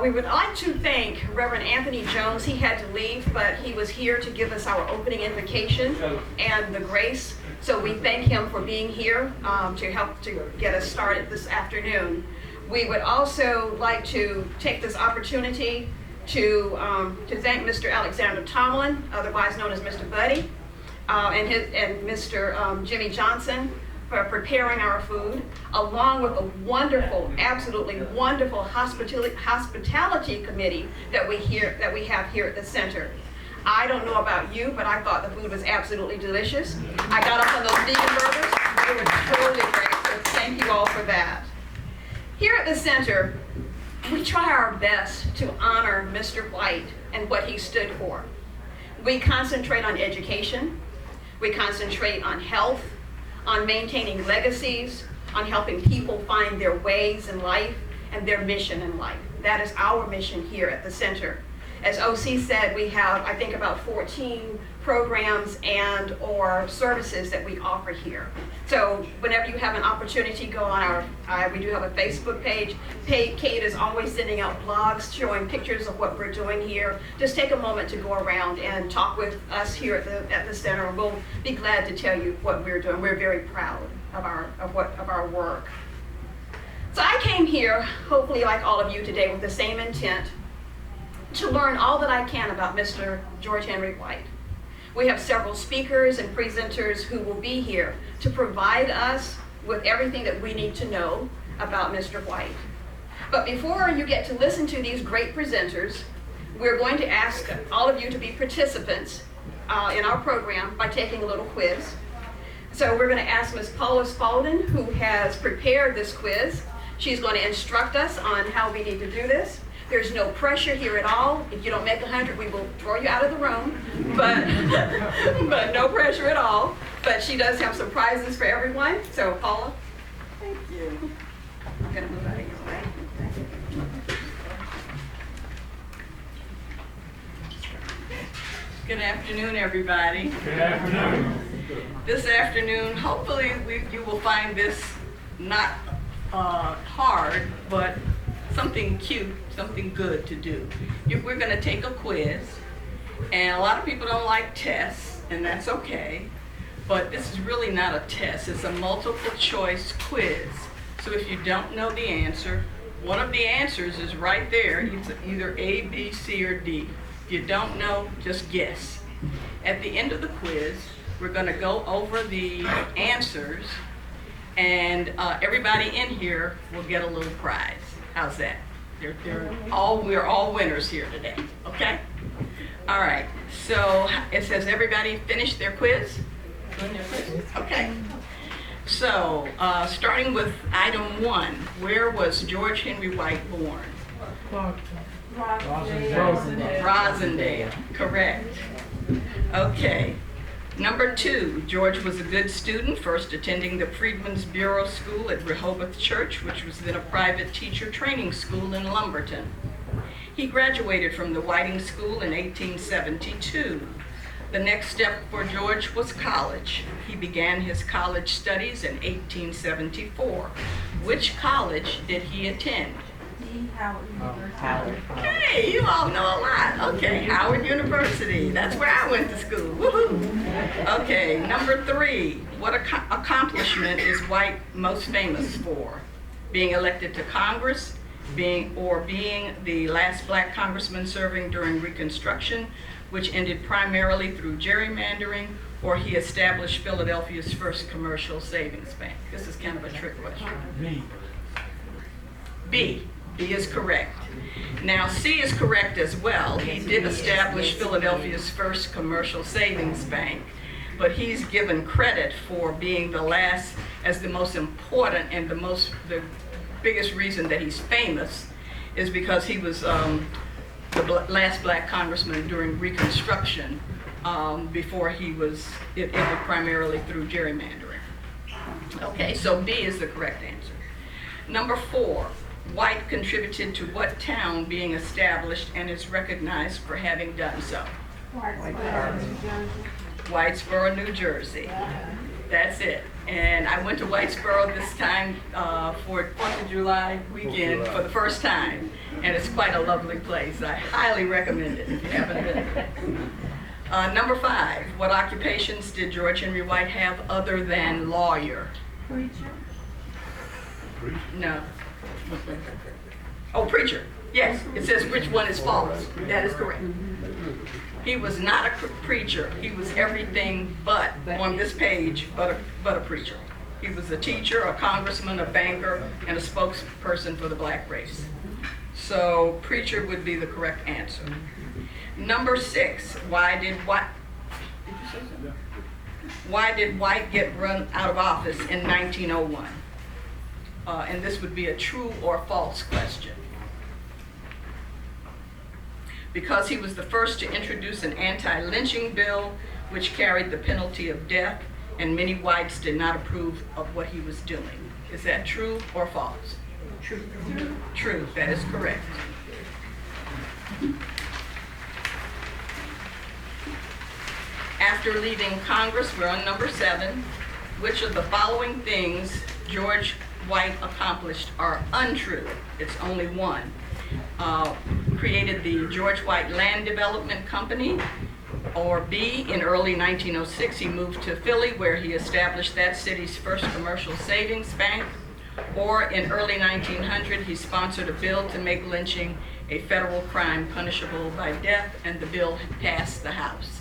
We would like to thank Reverend Anthony Jones. He had to leave, but he was here to give us our opening invocation and the grace. So we thank him for being here to help to get us started this afternoon. We would also like to take this opportunity to thank Mr. Alexander Tomlin, otherwise known as Mr. Buddy, and Mr. Jimmy Johnson for preparing our food, along with a wonderful, absolutely wonderful hospitality committee that we have here at the center. I don't know about you, but I thought the food was absolutely delicious. I got up on those vegan burgers. They were totally great, so thank you all for that. Here at the center, we try our best to honor Mr. White and what he stood for. We concentrate on education. We concentrate on health, on maintaining legacies, on helping people find their ways in life and their mission in life. That is our mission here at the center. As OC said, we have, I think, about 14 programs and or services that we offer here. So whenever you have an opportunity, go on we do have a Facebook page. Kate is always sending out blogs showing pictures of what we're doing here. Just take a moment to go around and talk with us here at the center. We'll be glad to tell you what we're doing. We're very proud of our work. So I came here, hopefully like all of you today, with the same intent, to learn all that I can about Mr. George Henry White. We have several speakers and presenters who will be here to provide us with everything that we need to know about Mr. White. But before you get to listen to these great presenters, we're going to ask all of you to be participants in our program by taking a little quiz. So we're going to ask Ms. Paula Spaulding, who has prepared this quiz. She's going to instruct us on how we need to do this. There's no pressure here at all. If you don't make 100, we will throw you out of the room, but no pressure at all. But she does have some prizes for everyone. So Paula. Thank you. I'm gonna move out of your way. Good afternoon, everybody. Good afternoon. This afternoon, hopefully you will find this not hard, but something cute, something good to do. We're going to take a quiz, and a lot of people don't like tests, and that's okay, but this is really not a test. It's a multiple choice quiz. So if you don't know the answer, one of the answers is right there. It's either A, B, C, or D. If you don't know, just guess. At the end of the quiz, we're going to go over the answers, and everybody in here will get a little prize. How's that? We're all winners here today, okay? All right, so it says everybody finished their quiz? Okay. So, starting with item 1, where was George Henry White born? Rosendale, correct. Okay. Number 2, George was a good student, first attending the Freedmen's Bureau School at Rehoboth Church, which was then a private teacher training school in Lumberton. He graduated from the Whiting School in 1872. The next step for George was college. He began his college studies in 1874. Which college did he attend? Howard University. Hey, you all know a lot. Okay, Howard University. That's where I went to school. Woohoo! Okay, number 3. What accomplishment is White most famous for? Being elected to Congress, being the last black congressman serving during Reconstruction, which ended primarily through gerrymandering, or he established Philadelphia's first commercial savings bank. This is kind of a trick question. B. B is correct. Now, C is correct as well. He did establish Philadelphia's first commercial savings bank, but he's given credit for being the last, as the most important and the biggest reason that he's famous is because he was the last black congressman during Reconstruction before it ended primarily through gerrymandering. Okay, so B is the correct answer. Number 4. White contributed to what town being established and is recognized for having done so? Whitesboro, New Jersey. That's it. And I went to Whitesboro this time for 4th of July weekend for the first time. and it's quite a lovely place. I highly recommend it if you haven't been. Number 5, what occupations did George Henry White have other than lawyer? Preacher. No. Oh, preacher. Yes, it says which one is false. That is correct. He was not a preacher. He was everything but, on this page, but a preacher. He was a teacher, a congressman, a banker, and a spokesperson for the black race. So preacher would be the correct answer. Number 6, why did White get run out of office in 1901? And this would be a true or false question. Because he was the first to introduce an anti-lynching bill which carried the penalty of death, and many whites did not approve of what he was doing. Is that true or false? True. True, that is correct. After leaving Congress, we're on number 7. Which of the following things George White accomplished are untrue? It's only one. Created the George White Land Development Company, or B, in early 1906 he moved to Philly where he established that city's first commercial savings bank, or in early 1900 he sponsored a bill to make lynching a federal crime punishable by death, and the bill passed the House.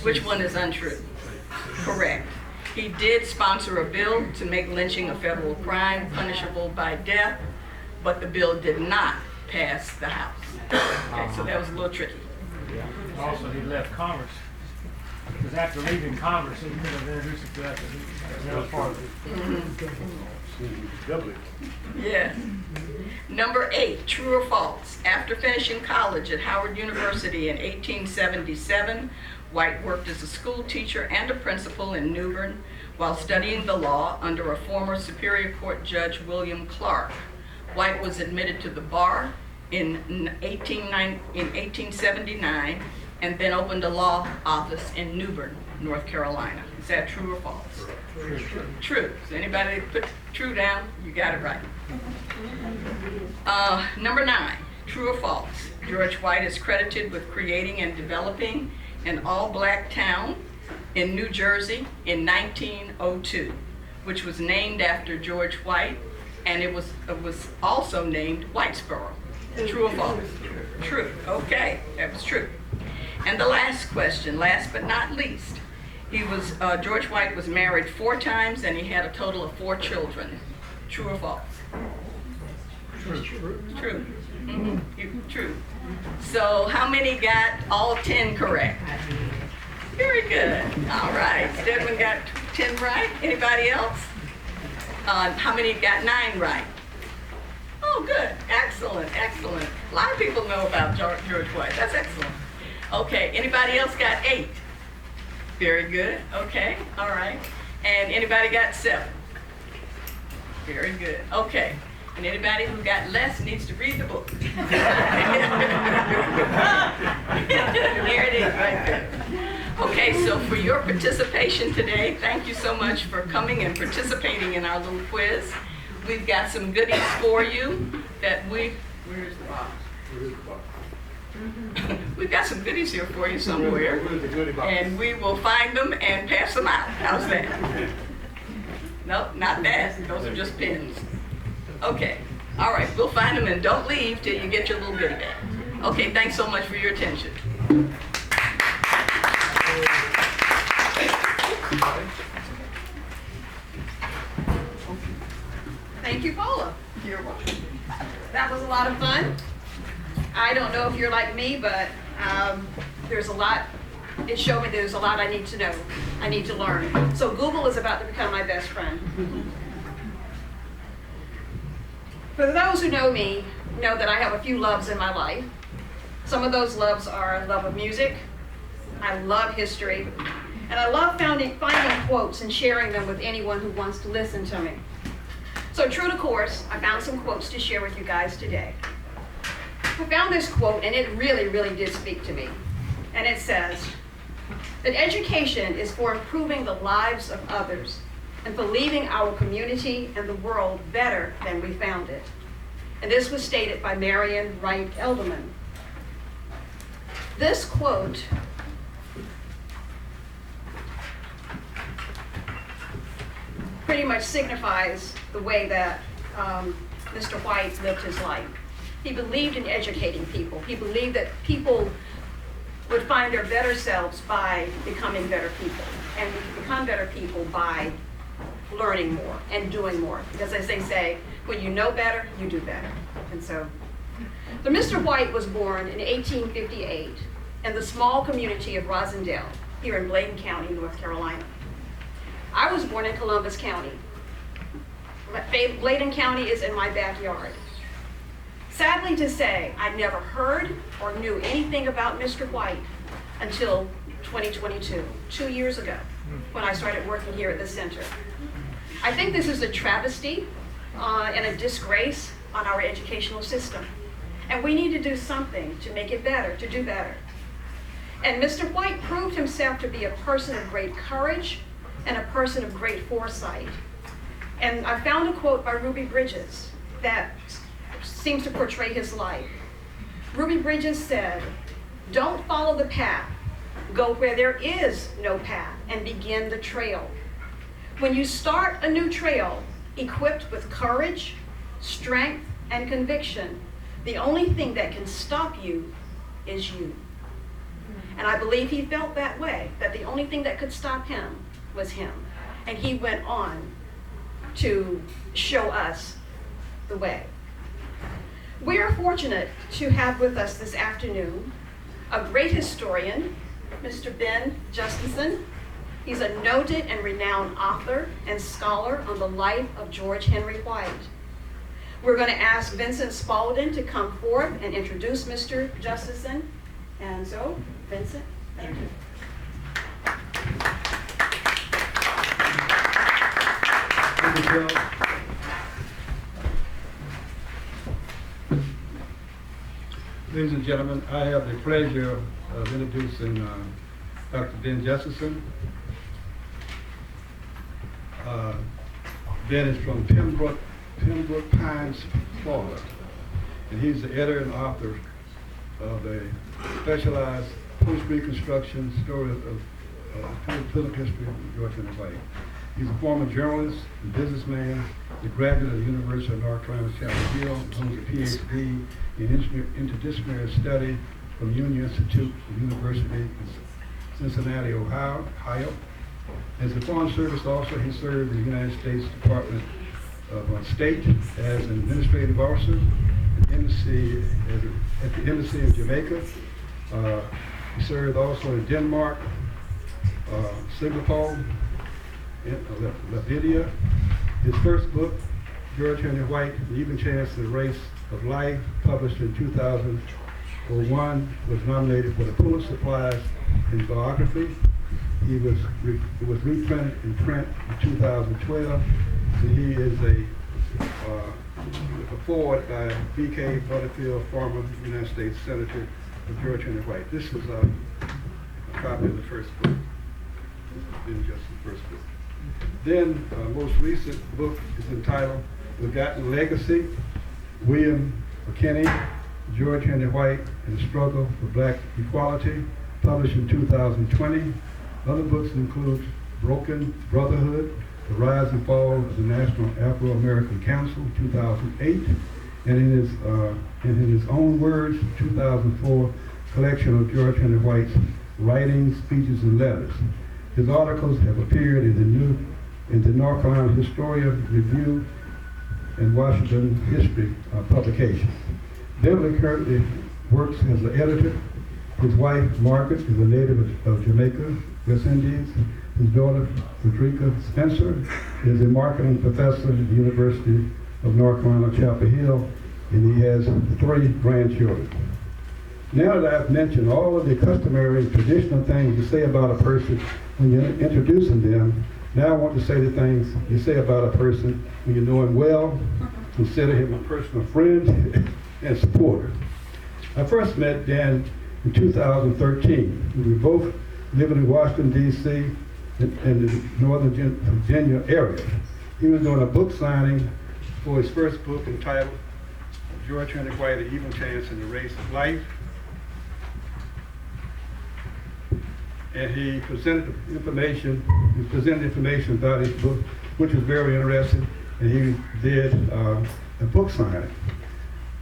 Which one is untrue? Correct. He did sponsor a bill to make lynching a federal crime punishable by death, but the bill did not pass the House. Okay, so that was a little tricky. Also, he left Congress, because after leaving Congress, he could have introduced it to that, that was part of it. Yeah. Number 8, true or false? After finishing college at Howard University in 1877, White worked as a school teacher and a principal in New Bern while studying the law under a former Superior Court Judge, William Clark. White was admitted to the bar in 1879 and then opened a law office in New Bern, North Carolina. Is that true or false? True. So anybody put true down? You got it right. Number 9, true or false? George White is credited with creating and developing an all-black town in New Jersey in 1902, which was named after George White, and it was also named Whitesboro. True or false? True. Okay, that was true. And the last question, last but not least, George White was married 4 times and he had a total of 4 children. True or false? True. True. True. So how many got all 10 correct? Very good. All right. Stedman got 10 right. Anybody else? How many got 9 right? Oh, good. Excellent. Excellent. A lot of people know about George White. That's excellent. Okay. Anybody else got 8? Very good. Okay. All right. And anybody got 7? Very good. Okay. And anybody who got less needs to read the book. Here it is right there. Okay, so for your participation today, thank you so much for coming and participating in our little quiz. We've got some goodies for you that where's the box? We've got some goodies here for you somewhere. And we will find them and pass them out. How's that? Nope, not that. Those are just pins. Okay. All right, we'll find them and don't leave till you get your little goodie bag. Okay, thanks so much for your attention. Thank you, Paula. You're welcome. That was a lot of fun. I don't know if you're like me, but there's a lot. It showed me there's a lot I need to know. I need to learn. So Google is about to become my best friend. For those who know me, know that I have a few loves in my life. Some of those loves are love of music, I love history, and I love finding quotes and sharing them with anyone who wants to listen to me. So true to course, I found some quotes to share with you guys today. I found this quote, and it really, really did speak to me. And it says that education is for improving the lives of others and for leaving our community and the world better than we found it. And this was stated by Marion Wright Elderman. This quote pretty much signifies the way that Mr. White lived his life. He believed in educating people. He believed that people would find their better selves by becoming better people. And we can become better people by learning more and doing more. Because as they say, when you know better, you do better. And so Mr. White was born in 1858 in the small community of Rosendale, here in Bladen County, North Carolina. I was born in Columbus County. Bladen County is in my backyard. Sadly to say, I never heard or knew anything about Mr. White until 2022, 2 years ago, when I started working here at the center. I think this is a travesty and a disgrace on our educational system. And we need to do something to make it better, to do better. And Mr. White proved himself to be a person of great courage and a person of great foresight. And I found a quote by Ruby Bridges that seems to portray his life. Ruby Bridges said, "Don't follow the path, go where there is no path and begin the trail. When you start a new trail, equipped with courage, strength, and conviction, the only thing that can stop you is you." And I believe he felt that way, that the only thing that could stop him was him. And he went on to show us the way. We are fortunate to have with us this afternoon a great historian, Mr. Ben Justesen. He's a noted and renowned author and scholar on the life of George Henry White. We're going to ask Vincent Spaulding to come forth and introduce Mr. Justesen. And so, Vincent, thank you. Thank you, Jill. Ladies and gentlemen, I have the pleasure of introducing Dr. Ben Justesen. Ben is from Pembroke Pines, Florida, and he's the editor and author of a specialized post-Reconstruction story of political history of George Henry White. He's a former journalist and businessman, a graduate of the University of North Carolina, Chapel Hill, holds a PhD in interdisciplinary study from Union Institute University in Cincinnati, Ohio. As a Foreign Service officer, he served in the United States Department of State as an administrative officer at the Embassy in Jamaica. He served also in Denmark, Singapore, Latvia. His first book, George Henry White, The Even Chance of the Race of Life, published in 2001, was nominated for the Pulitzer Prize in biography. It was reprinted in print in 2012. So he is a forward by B.K. Butterfield, former United States Senator of George Henry White. This is a copy of the first book. This is just the first book. Then, most recent book is entitled Forgotten Legacy, William McKinney, George Henry White, and the Struggle for Black Equality, published in 2020. Other books include Broken Brotherhood, The Rise and Fall of the National Afro-American Council, 2008, and in his own words, 2004, collection of George Henry White's writings, speeches, and letters. His articles have appeared in the North Carolina Historian Review and Washington History publications. Beverly currently works as an editor. His wife, Margaret, is a native of Jamaica, West Indies. His daughter, Frederica Spencer, is a marketing professor at the University of North Carolina, Chapel Hill, and he has 3 grandchildren. Now that I've mentioned all of the customary traditional things you say about a person when you're introducing them, now I want to say the things you say about a person when you know him well, consider him a personal friend and supporter. I first met Dan in 2013. We were both living in Washington, D.C. in the Northern Virginia area. He was doing a book signing for his first book entitled George Henry White, An Even Chance in the Race of Life. And he presented information about his book, which was very interesting. And he did a book signing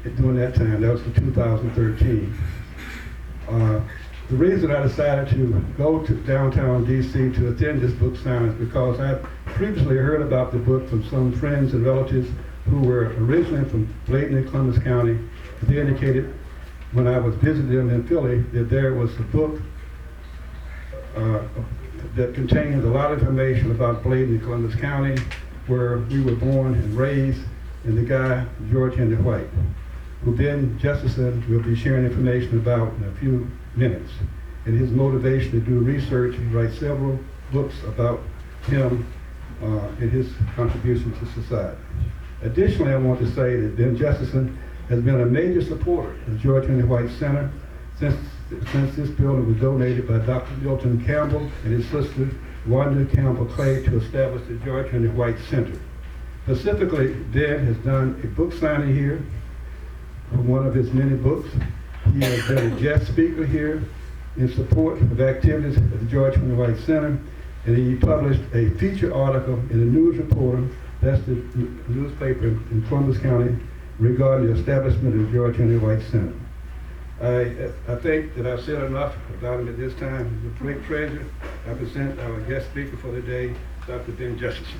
during that time. That was in 2013. The reason I decided to go to downtown DC to attend this book signing is because I previously heard about the book from some friends and relatives who were originally from Bladen and Columbus County. They indicated when I was visiting them in Philly that there was a book that contains a lot of information about Bladen and Columbus County, where we were born and raised, and the guy, George Henry White, who Ben Justesen will be sharing information about in a few minutes, and his motivation to do research and write several books about him and his contribution to society. Additionally, I want to say that Ben Justesen has been a major supporter of George Henry White Center since this building was donated by Dr. Milton Campbell and his sister Wanda Campbell Clay to establish the George Henry White Center. Specifically, Ben has done a book signing here for one of his many books. He has been a guest speaker here in support of activities at the George Henry White Center, and he published a feature article in the News Reporter, that's the newspaper in Columbus County, regarding the establishment of the George Henry White Center. I think that I've said enough about him at this time. It's a great pleasure. I present our guest speaker for the day, Dr. Ben Justesen.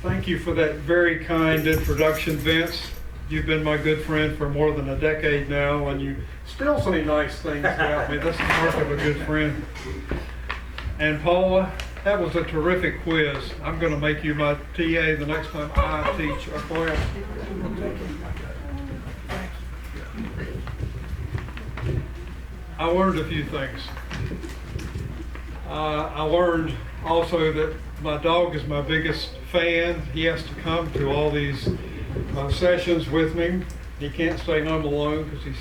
Thank you for that very kind introduction, Vince. You've been my good friend for more than a decade now, and you still say nice things about me. That's the mark of a good friend. And Paula, that was a terrific quiz. I'm going to make you my TA the next time I teach a class. I learned a few things. I learned also that my dog is my biggest fan. He has to come to all these sessions with me. He can't stay home alone because he's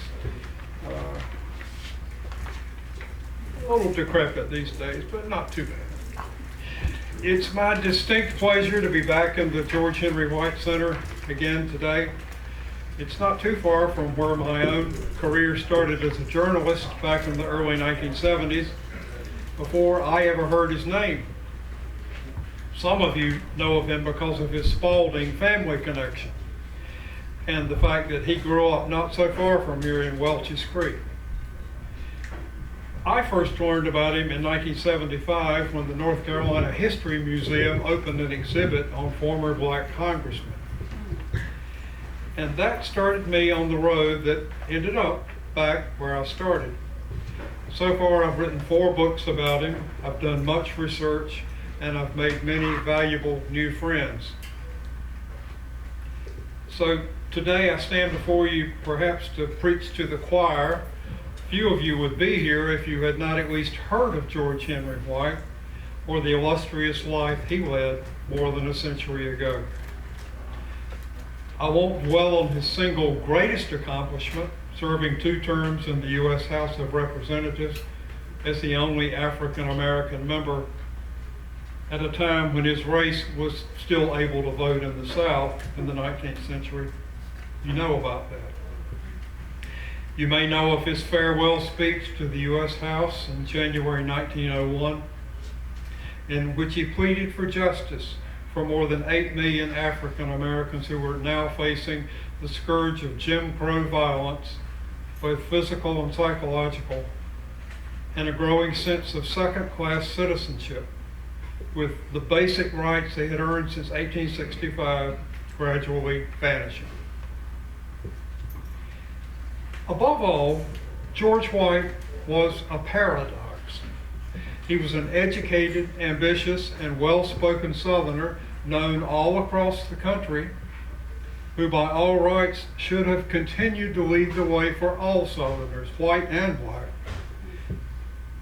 a little decrepit these days, but not too bad. It's my distinct pleasure to be back in the George Henry White Center again today. It's not too far from where my own career started as a journalist back in the early 1970s, before I ever heard his name. Some of you know of him because of his Spaulding family connection and the fact that he grew up not so far from here in Welch's Creek. I first learned about him in 1975 when the North Carolina History Museum opened an exhibit on former black congressmen. And that started me on the road that ended up back where I started. So far, I've written 4 books about him. I've done much research, and I've made many valuable new friends. So today I stand before you perhaps to preach to the choir. Few of you would be here if you had not at least heard of George Henry White or the illustrious life he led more than a century ago. I won't dwell on his single greatest accomplishment, serving 2 terms in the U.S. House of Representatives as the only African American member at a time when his race was still able to vote in the South in the 19th century. You know about that. You may know of his farewell speech to the U.S. House in January 1901, in which he pleaded for justice for more than 8 million African Americans who were now facing the scourge of Jim Crow violence, both physical and psychological, and a growing sense of second-class citizenship, with the basic rights they had earned since 1865 gradually vanishing. Above all, George White was a paradox. He was an educated, ambitious, and well-spoken Southerner known all across the country, who by all rights should have continued to lead the way for all Southerners, white and black.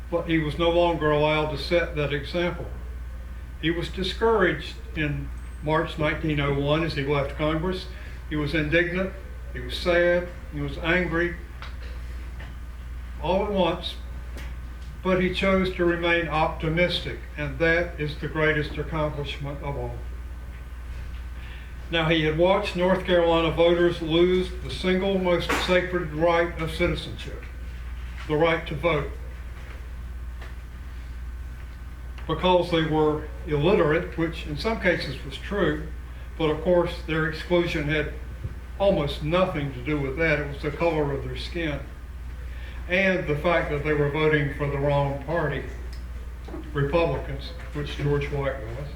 But he was no longer allowed to set that example. He was discouraged in March 1901 as he left Congress. He was indignant, he was sad, he was angry, all at once, but he chose to remain optimistic, and that is the greatest accomplishment of all. Now, he had watched North Carolina voters lose the single most sacred right of citizenship, the right to vote, because they were illiterate, which in some cases was true, but of course their exclusion had almost nothing to do with that. It was the color of their skin and the fact that they were voting for the wrong party, Republicans, which George White was.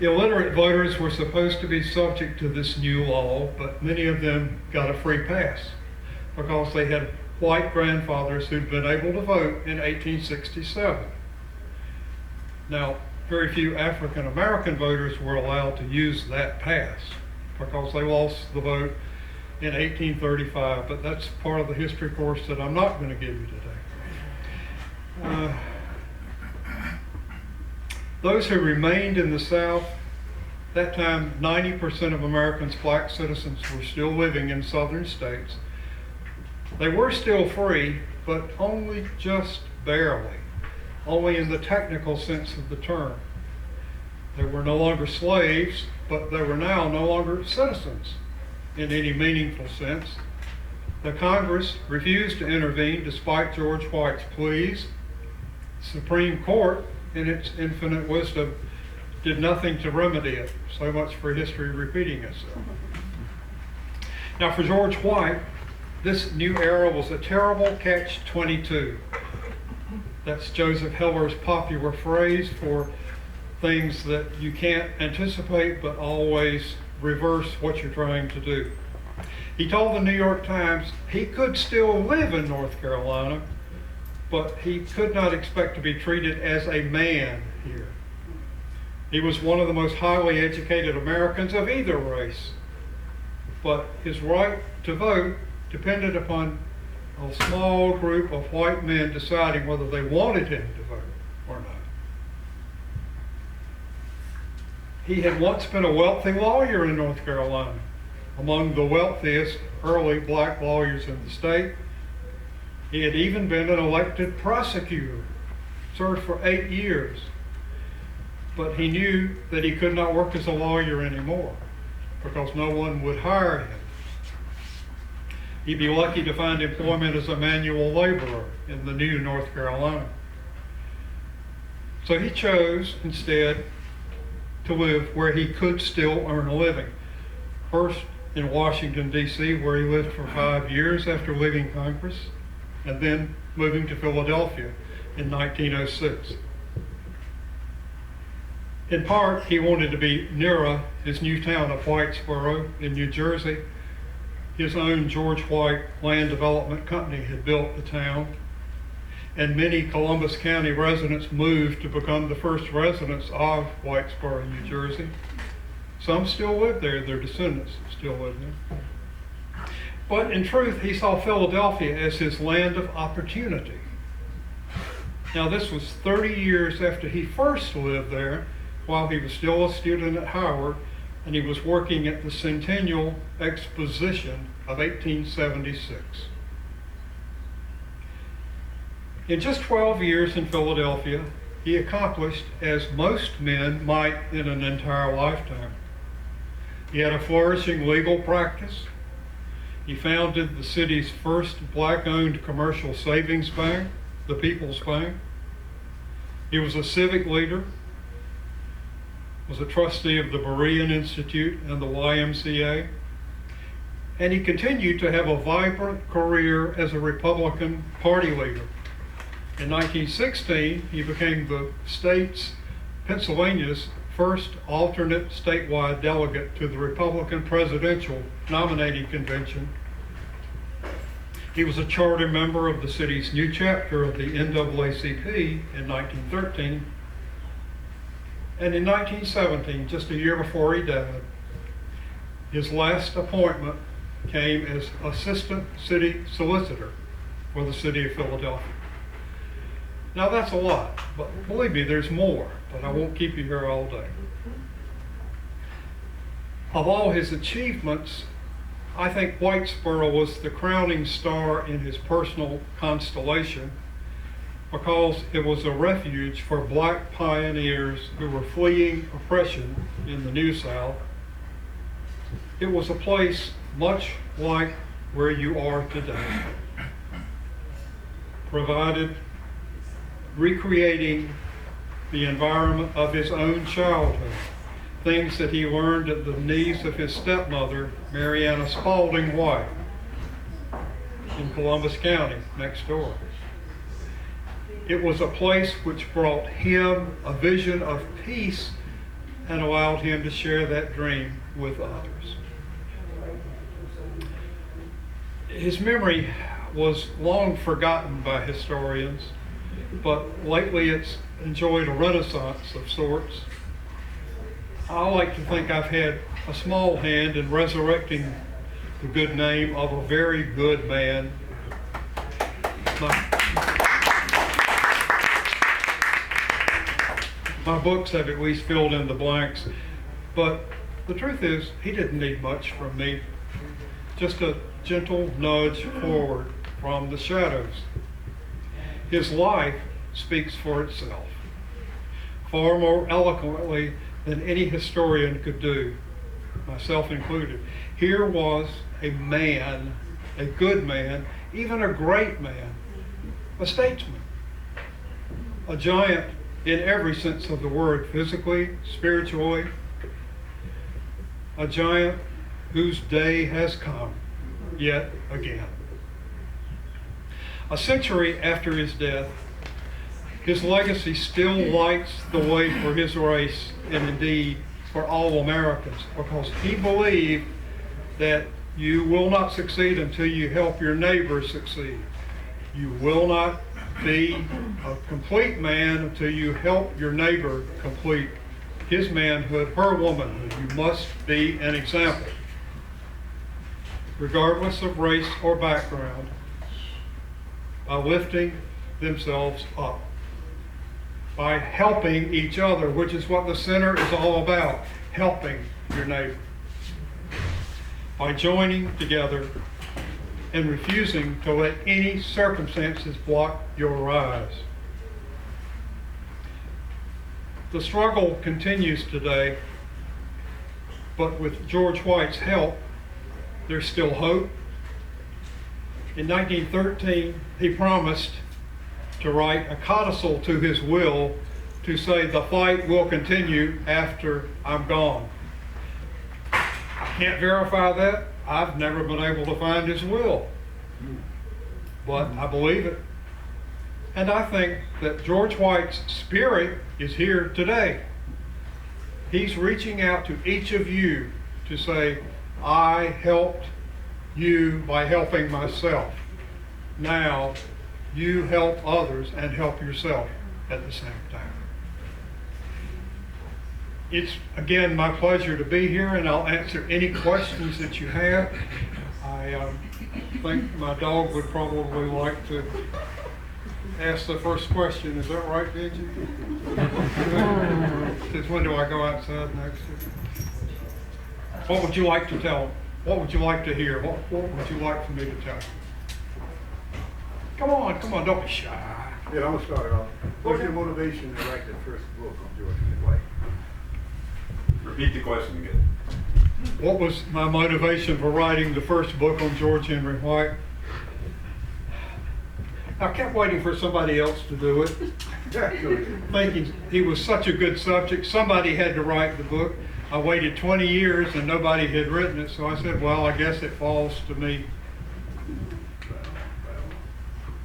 Illiterate voters were supposed to be subject to this new law, but many of them got a free pass because they had white grandfathers who'd been able to vote in 1867. Now, very few African American voters were allowed to use that pass because they lost the vote in 1835, but that's part of the history course that I'm not going to give you today. Those who remained in the South, that time 90% of Americans, black citizens, were still living in southern states. They were still free, but only just barely, only in the technical sense of the term. They were no longer slaves, but they were now no longer citizens in any meaningful sense. The Congress refused to intervene despite George White's pleas. The Supreme Court, in its infinite wisdom, did nothing to remedy it. So much for history repeating itself. Now, for George White, this new era was a terrible catch-22. That's Joseph Heller's popular phrase for things that you can't anticipate but always reverse what you're trying to do. He told the New York Times he could still live in North Carolina, but he could not expect to be treated as a man here. He was one of the most highly educated Americans of either race, but his right to vote depended upon a small group of white men deciding whether they wanted him to vote or not. He had once been a wealthy lawyer in North Carolina, among the wealthiest early black lawyers in the state. He had even been an elected prosecutor, served for 8 years. But he knew that he could not work as a lawyer anymore because no one would hire him. He'd be lucky to find employment as a manual laborer in the new North Carolina. So he chose instead to live where he could still earn a living. First in Washington, D.C., where he lived for 5 years after leaving Congress, and then moving to Philadelphia in 1906. In part, he wanted to be nearer his new town of Whitesboro in New Jersey. His own George White Land Development Company had built the town, and many Columbus County residents moved to become the first residents of Whitesboro, New Jersey. Some still live there, their descendants still live there. But in truth, he saw Philadelphia as his land of opportunity. Now, this was 30 years after he first lived there, while he was still a student at Howard, and he was working at the Centennial Exposition of 1876. In just 12 years in Philadelphia, he accomplished as most men might in an entire lifetime. He had a flourishing legal practice. He founded the city's first black-owned commercial savings bank, the People's Bank. He was a civic leader, was a trustee of the Berean Institute and the YMCA, and he continued to have a vibrant career as a Republican Party leader. In 1916, he became the Pennsylvania's first alternate statewide delegate to the Republican Presidential Nominating Convention. He was a charter member of the city's new chapter of the NAACP in 1913. And in 1917, just a year before he died, his last appointment came as assistant city solicitor for the city of Philadelphia. Now that's a lot, but believe me, there's more, but I won't keep you here all day. Of all his achievements, I think Whitesboro was the crowning star in his personal constellation. because it was a refuge for black pioneers who were fleeing oppression in the New South. It was a place much like where you are today, provided recreating the environment of his own childhood, things that he learned at the knees of his stepmother, Marianna Spaulding White, in Columbus County, next door. It was a place which brought him a vision of peace and allowed him to share that dream with others. His memory was long forgotten by historians, but lately it's enjoyed a renaissance of sorts. I like to think I've had a small hand in resurrecting the good name of a very good man. My books have at least filled in the blanks, but the truth is, he didn't need much from me. Just a gentle nudge forward from the shadows. His life speaks for itself, far more eloquently than any historian could do, myself included. Here was a man, a good man, even a great man, a statesman, a giant in every sense of the word, physically, spiritually, a giant whose day has come yet again. A century after his death, his legacy still lights the way for his race and indeed for all Americans, because he believed that you will not succeed until you help your neighbor succeed. You will not be a complete man until you help your neighbor complete his manhood, her womanhood. You must be an example, regardless of race or background, by lifting themselves up, by helping each other, which is what the center is all about, helping your neighbor, by joining together and refusing to let any circumstances block your rise. The struggle continues today, but with George White's help, there's still hope. In 1913, he promised to write a codicil to his will to say the fight will continue after I'm gone. I can't verify that. I've never been able to find his will, but I believe it. And I think that George White's spirit is here today. He's reaching out to each of you to say, I helped you by helping myself. Now, you help others and help yourself at the same time. It's, again, my pleasure to be here, and I'll answer any questions that you have. I think my dog would probably like to ask the first question. Is that right, Benji? Since when do I go outside next? What would you like to tell? What would you like to hear? What would you like for me to tell? Come on, don't be shy. Yeah, I'm gonna start it off. What's your motivation to write the first book on George Henry White? Repeat the question again. What was my motivation for writing the first book on George Henry White? I kept waiting for somebody else to do it, thinking he was such a good subject, somebody had to write the book. I waited 20 years and nobody had written it, so I said, well, I guess it falls to me.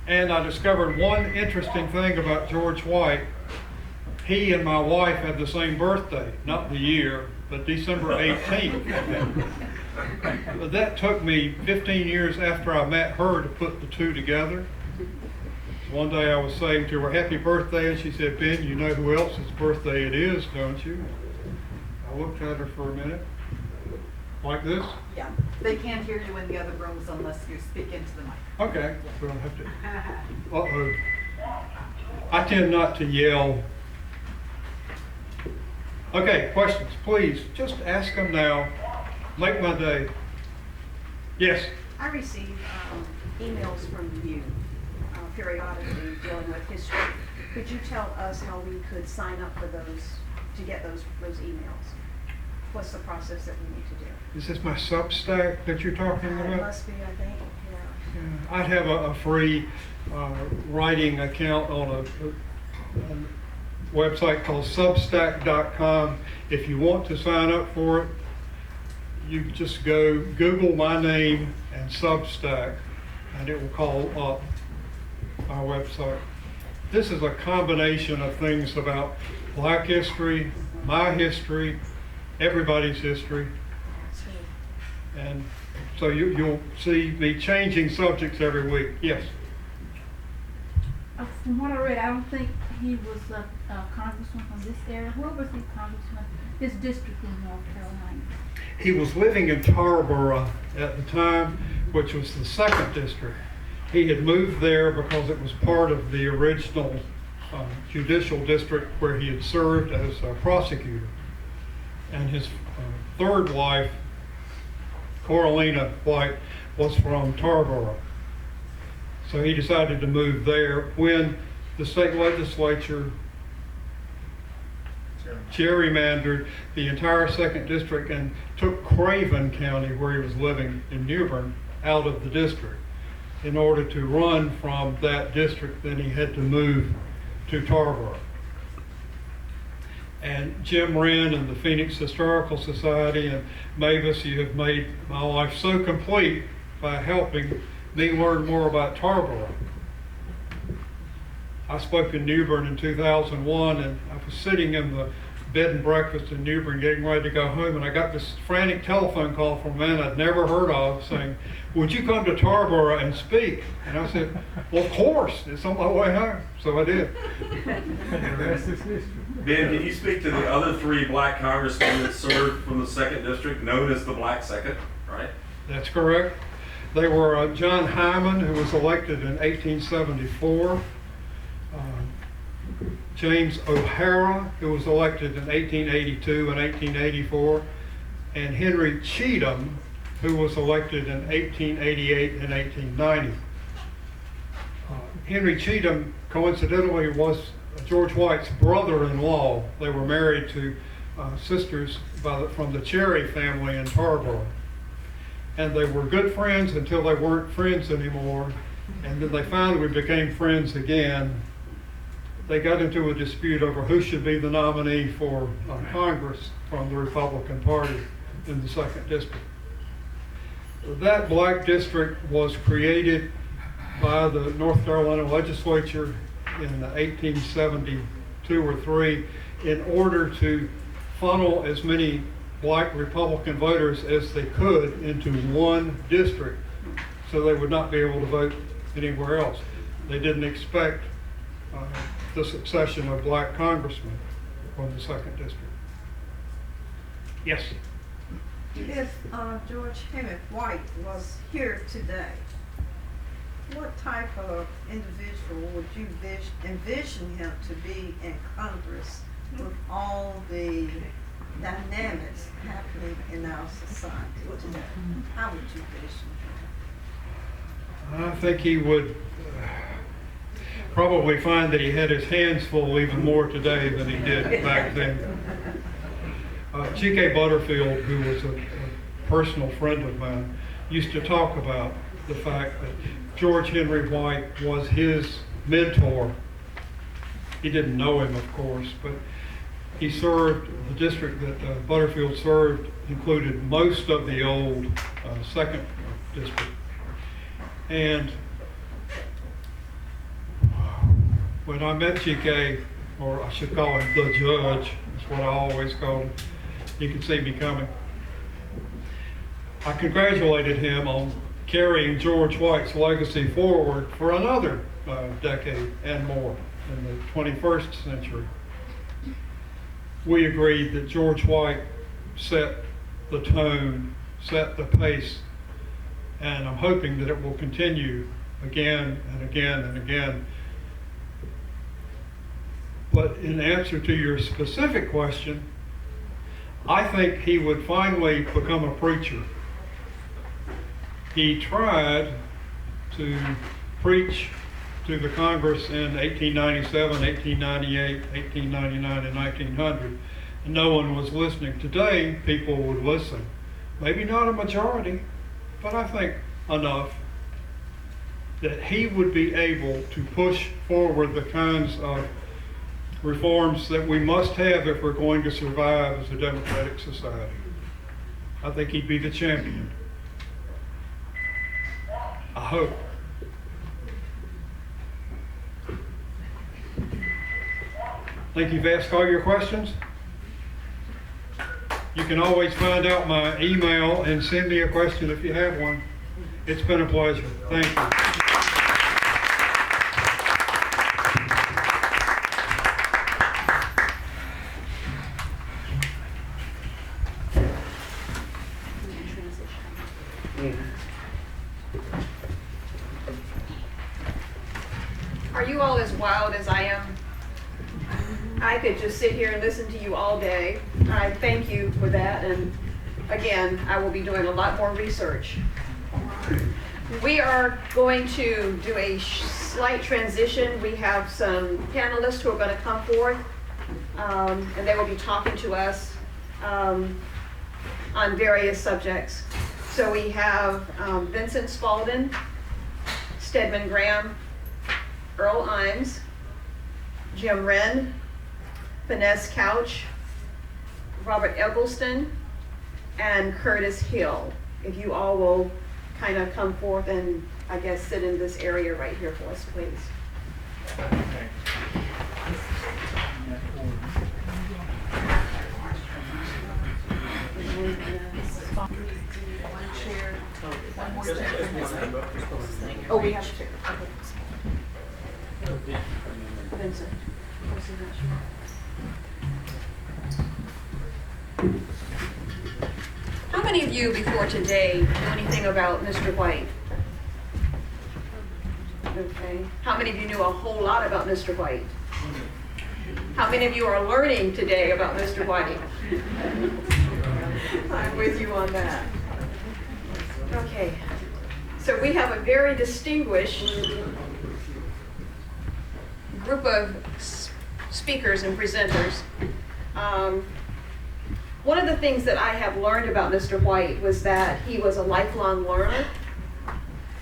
And I discovered one interesting thing about George White. He and my wife had the same birthday, not the year, but December 18th. But that took me 15 years after I met her to put the two together. One day I was saying to her, happy birthday, and she said, Ben, you know who else's birthday it is, don't you? I looked at her for a minute, like this. Yeah, they can't hear you in the other rooms unless you speak into the mic. Okay, so I'll have to. Uh-oh. I tend not to yell. Okay, questions, please. Just ask them now. Make my day. Yes? I received emails from you periodically dealing with history. Could you tell us how we could sign up for those, to get those emails? What's the process that we need to do? Is this my Substack that you're talking It about? must be, I think, yeah. Yeah, I'd have a free writing account on a website called Substack.com. If you want to sign up for it, you just go Google my name and Substack, and it will call up our website. This is a combination of things about Black history, my history, everybody's history. And so you'll see me changing subjects every week. Yes? From what I read, I don't think he was a congressman from this area. Where was he congressman? This district in North Carolina. He was living in Tarboro at the time, which was the 2nd district. He had moved there because it was part of the original judicial district where he had served as a prosecutor. And his third wife, Coralina White, was from Tarboro. So he decided to move there when the state legislature gerrymandered the entire 2nd district and took Craven County, where he was living in New Bern, out of the district. In order to run from that district, then he had to move to Tarboro. And Jim Wrenn and the Phoenix Historical Society and Mavis, you have made my life so complete by helping me learn more about Tarboro. I spoke in New Bern in 2001, and I was sitting in the bed and breakfast in New Bern getting ready to go home, and I got this frantic telephone call from a man I'd never heard of saying, "Would you come to Tarboro and speak?" And I said, "Well, of course, it's on my way home." So I did. The rest is history. Ben, can you speak to the other 3 Black congressmen that served from the 2nd district, known as the Black Second, right? That's correct. They were John Hyman, who was elected in 1874, James O'Hara, who was elected in 1882 and 1884, and Henry Cheatham, who was elected in 1888 and 1890. Henry Cheatham, coincidentally, was George White's brother-in-law. They were married to sisters from the Cherry family in Tarboro. And they were good friends until they weren't friends anymore. And then they finally became friends again. They got into a dispute over who should be the nominee for Congress from the Republican Party in the 2nd district. That Black district was created by the North Carolina legislature in 1872 or 3 in order to funnel as many Black Republican voters as they could into one district so they would not be able to vote anywhere else. They didn't expect the succession of Black congressmen from the 2nd district. Yes? If George Henry White was here today, what type of individual would you envision him to be in Congress with all the dynamics happening in our society today? How would you envision him? I think he would probably find that he had his hands full even more today than he did back then. G.K. Butterfield, who was a personal friend of mine, used to talk about the fact that George Henry White was his mentor. He didn't know him, of course, but he served, the district that Butterfield served included most of the old 2nd district. And when I met G.K., or I should call him the judge, that's what I always called him, you could see me coming. I congratulated him on carrying George White's legacy forward for another decade and more in the 21st century. We agreed that George White set the tone, set the pace, and I'm hoping that it will continue again and again and again. But in answer to your specific question, I think he would finally become a preacher. He tried to preach to to the Congress in 1897, 1898, 1899, and 1900. And no one was listening. Today, people would listen. Maybe not a majority, but I think enough that he would be able to push forward the kinds of reforms that we must have if we're going to survive as a democratic society. I think he'd be the champion. I hope. I think you've asked all your questions. You can always find out my email and send me a question if you have one. It's been a pleasure. Thank you. Are you all as wild as I am? I could just sit here and listen to you all day. I thank you for that, and again, I will be doing a lot more research. We are going to do a slight transition. We have some panelists who are going to come forth, and they will be talking to us on various subjects. So we have Vincent Spaulding, Stedman Graham, Earl Ijames, Wrenn, Finesse Couch, Robert Egleston, and Curtis Hill. If you all will kind of come forth and, I guess, sit in this area right here for us, please. Oh, we have a chair. Okay. Vincent. How many of you before today knew anything about Mr. White? Okay. How many of you knew a whole lot about Mr. White? How many of you are learning today about Mr. White? I'm with you on that. Okay. So we have a very distinguished group of speakers and presenters. One of the things that I have learned about Mr. White was that he was a lifelong learner,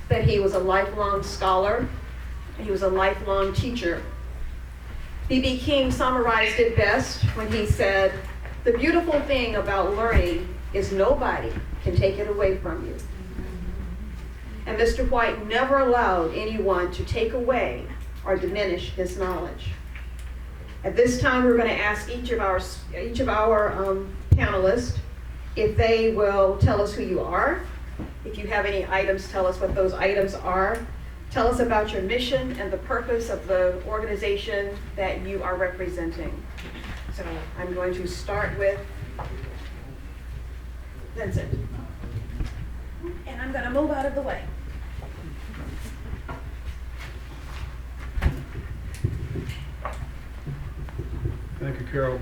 that he was a lifelong scholar, and he was a lifelong teacher. B.B. King summarized it best when he said, "The beautiful thing about learning is nobody can take it away from you." And Mr. White never allowed anyone to take away or diminish his knowledge. At this time, we're going to ask each of our panelists if they will tell us who you are. If you have any items, tell us what those items are. Tell us about your mission and the purpose of the organization that you are representing. So I'm going to start with Vincent. And I'm going to move out of the way. Thank you, Carol.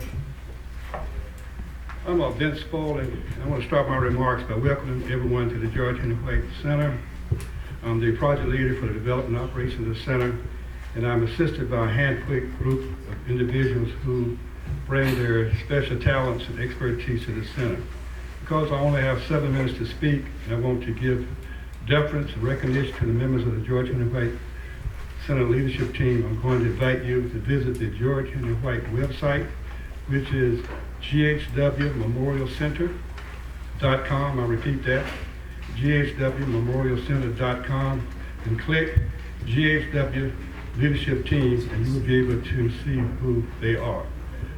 I'm Vince Spaulding. I want to start my remarks by welcoming everyone to the George Henry White Center. I'm the project leader for the development operations of the center, and I'm assisted by a handpicked group of individuals who bring their special talents and expertise to the center. Because I only have 7 minutes to speak, and I want to give deference and recognition to the members of the George Henry White Center leadership team, I'm going to invite you to visit the George Henry White website, which is GHWMemorialCenter.com. I repeat that, GHWMemorialCenter.com, and click GHW Leadership Teams, and you will be able to see who they are.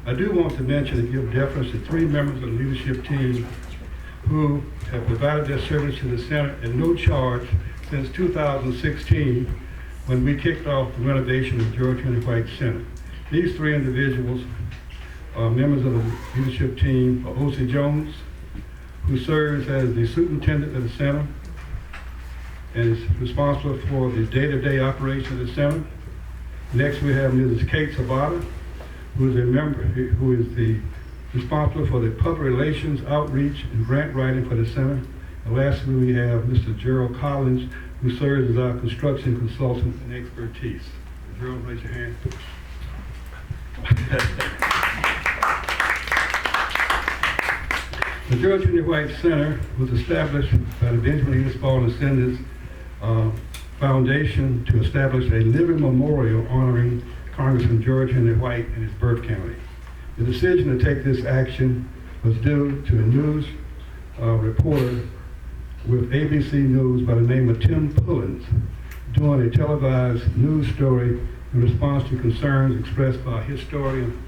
I do want to mention and give deference to 3 members of the leadership team who have provided their service to the center at no charge since 2016, when we kicked off the renovation of George Henry White Center. These 3 individuals are members of the leadership team: O.C. Jones, who serves as the superintendent of the center and is responsible for the day-to-day operation of the center. Next, we have Mrs. Kate Tsubata, who is a member, who is responsible for the public relations, outreach, and grant writing for the center. And lastly, we have Mr. Gerald Collins, who serves as our construction consultant and expertise. Gerald, raise your hand. The George Henry White Center was established by the Benjamin E. Spaulding Descendants Foundation to establish a living memorial honoring Congressman George Henry White in his birth county. The decision to take this action was due to a news reporter with ABC News by the name of Tim Pullins doing a televised news story in response to concerns expressed by a historian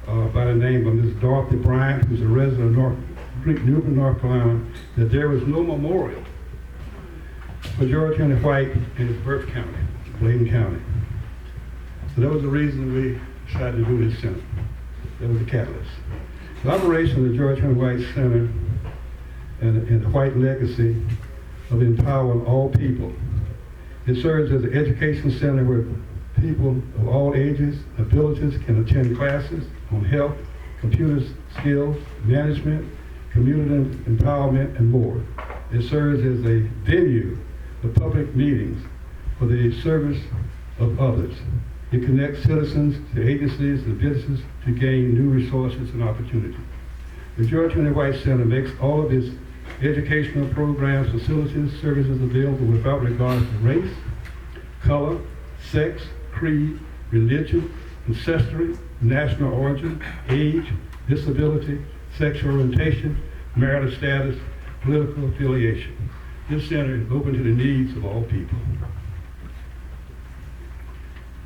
by the name of Ms. Dorothy Bryant, who's a resident of Newton, North Carolina, that there was no memorial for George Henry White in his birth county, Bladen County. So that was the reason we decided to do this center. That was the catalyst. The operation of the George Henry White Center and the White legacy of empowering all people. It serves as an education center where people of all ages, abilities can attend classes on health, computer skills, management, community empowerment, and more. It serves as a venue for public meetings for the service of others. It connects citizens to agencies and businesses to gain new resources and opportunities. The George Henry White Center makes all of its educational programs, facilities, services available without regard to race, color, sex, creed, religion, ancestry, national origin, age, disability, sexual orientation, marital status, political affiliation. This center is open to the needs of all people.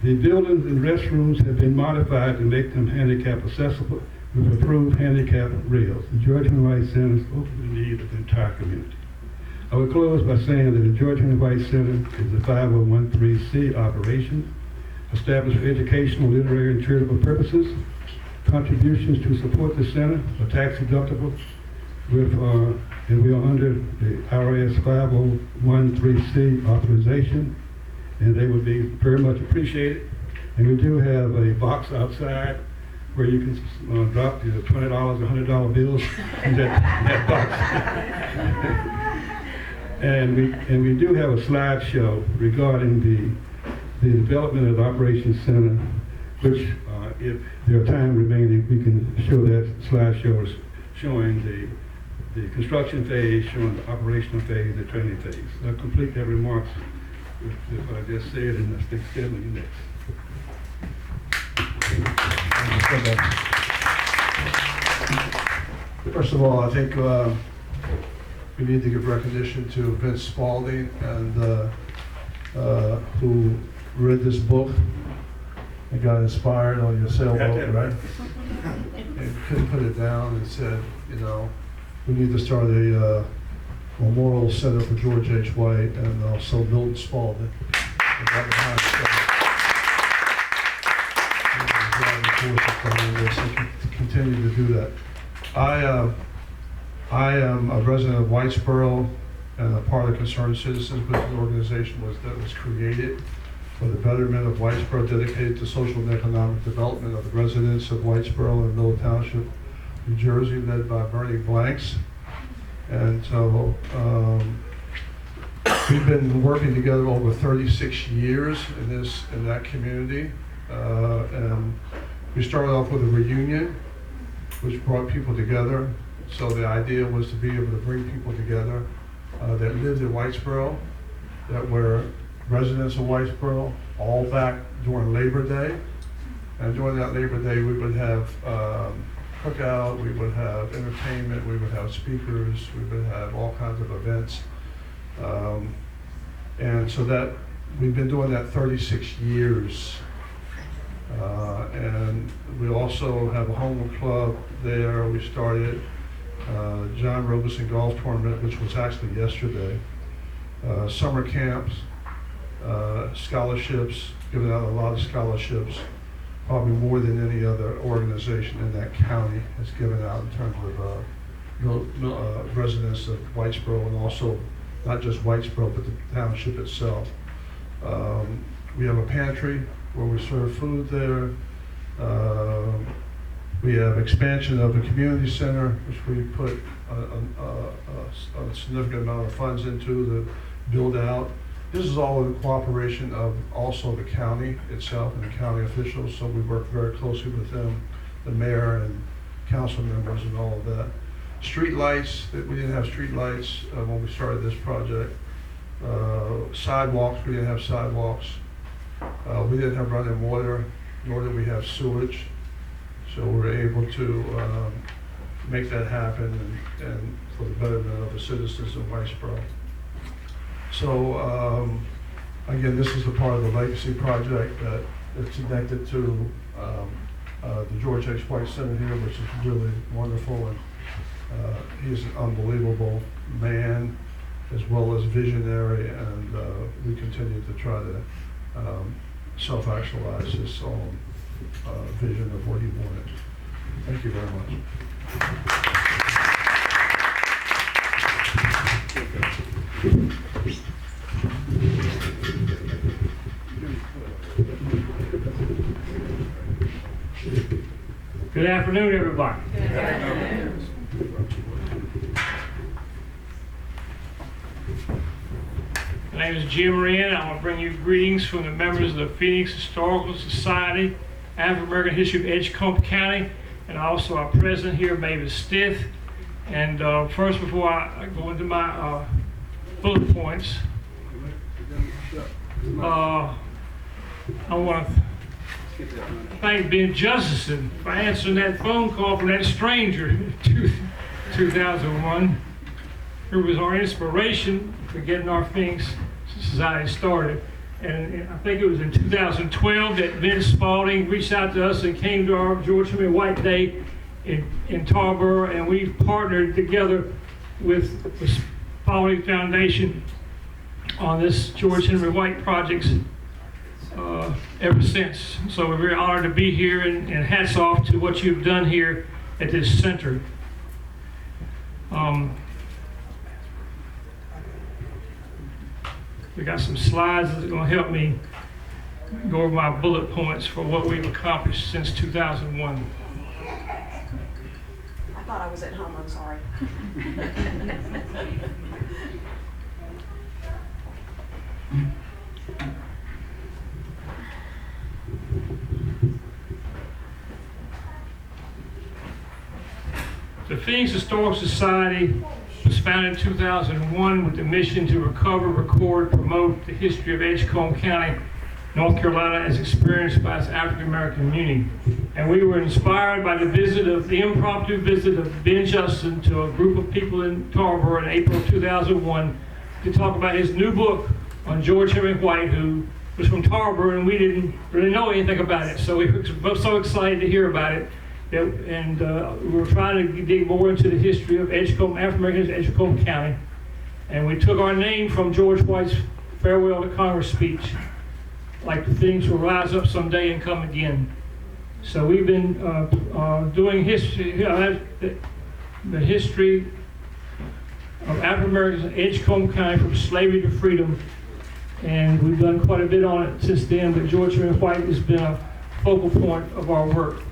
The buildings and restrooms have been modified to make them handicap accessible with approved handicap rails. The George Henry White Center is open to the needs of the entire community. I will close by saying that the George Henry White Center is a 501(c)(3) operation established for educational, literary, and charitable purposes. Contributions to support the center are tax deductible, and we are under the IRS 501(c)(3) authorization, and they would be very much appreciated. And we do have a box outside where you can drop your $20 or $100 bills in that box. And we do have a slideshow regarding the development of the Operations Center, which if there are time remaining, we can show that slideshow showing the construction phase, showing the operational phase, the training phase. I'll complete that remarks with what I just said, and I think Stedman next. First of all, I think we need to give recognition to Vince Spaulding, and who read this book and got inspired on your sailboat, right? And couldn't put it down and said, you know, we need to start a memorial center for George H. White and also Milton Spaulding. Continue to do that. I am a resident of Whitesboro and a part of the Concerned Citizens, which the organization was created for the betterment of Whitesboro, dedicated to social and economic development of the residents of Whitesboro and Middle Township, New Jersey, led by Bernie Blanks. And so we've been working together over 36 years in that community. And we started off with a reunion, which brought people together. So the idea was to be able to bring people together that lived in Whitesboro, that were residents of Whitesboro, all back during Labor Day. And during that Labor Day, we would have cookout, we would have entertainment, we would have speakers, we would have all kinds of events. And so that we've been doing that 36 years. And we also have a home club there. We started John Robeson Golf Tournament, which was actually yesterday. Summer camps, scholarships, giving out a lot of scholarships, probably more than any other organization in that county has given out in terms of residents of Whitesboro, and also not just Whitesboro, but the township itself. We have a pantry where we serve food there. We have expansion of the community center, which we put a significant amount of funds into to build out. This is all in cooperation of also the county itself and the county officials, so we work very closely with them, the mayor and council members and all of that. Street lights, we didn't have street lights when we started this project. Sidewalks, we didn't have sidewalks. We didn't have running water, nor did we have sewage. So we were able to make that happen and for the betterment of the citizens of Whitesboro. So again, this is a part of the legacy project that is connected to the George H. White Center here, which is really wonderful. And he's an unbelievable man as well as visionary, and we continue to try to self-actualize his own vision of what he wanted. Thank you very much. Good afternoon, everybody. Good afternoon. My name is Jim Wrenn. I want to bring you greetings from the members of the Phoenix Historical Society, African American History of Edgecombe County, and also our president here, Mavis Stith. And first, before I go into my bullet points, I want to thank Ben Justesen for answering that phone call from that stranger in 2001, who was our inspiration for getting our Phoenix Society started. And I think it was in 2012 that Vincent Spaulding reached out to us and came to our George Henry White Day in Tarboro, and we partnered together with the Spaulding Foundation on this George Henry White projects ever since. So we're very honored to be here, and hats off to what you've done here at this center. We got some slides that are going to help me go over my bullet points for what we've accomplished since 2001. I thought I was at home, I'm sorry. The Phoenix Historical Society was founded in 2001 with the mission to recover, record, promote the history of Edgecombe County, North Carolina, as experienced by its African American community. And we were inspired by the impromptu visit of Ben Justesen to a group of people in Tarboro in April 2001 to talk about his new book on George Henry White, who was from Tarboro, and we didn't really know anything about it. So we were so excited to hear about it. And we were trying to dig more into the history of Edgecombe, African Americans in Edgecombe County. And we took our name from George White's farewell to Congress speech, like the things will rise up someday and come again. So we've been doing history, the history of African Americans in Edgecombe County from slavery to freedom. And we've done quite a bit on it since then, but George Henry White has been a focal point of our work.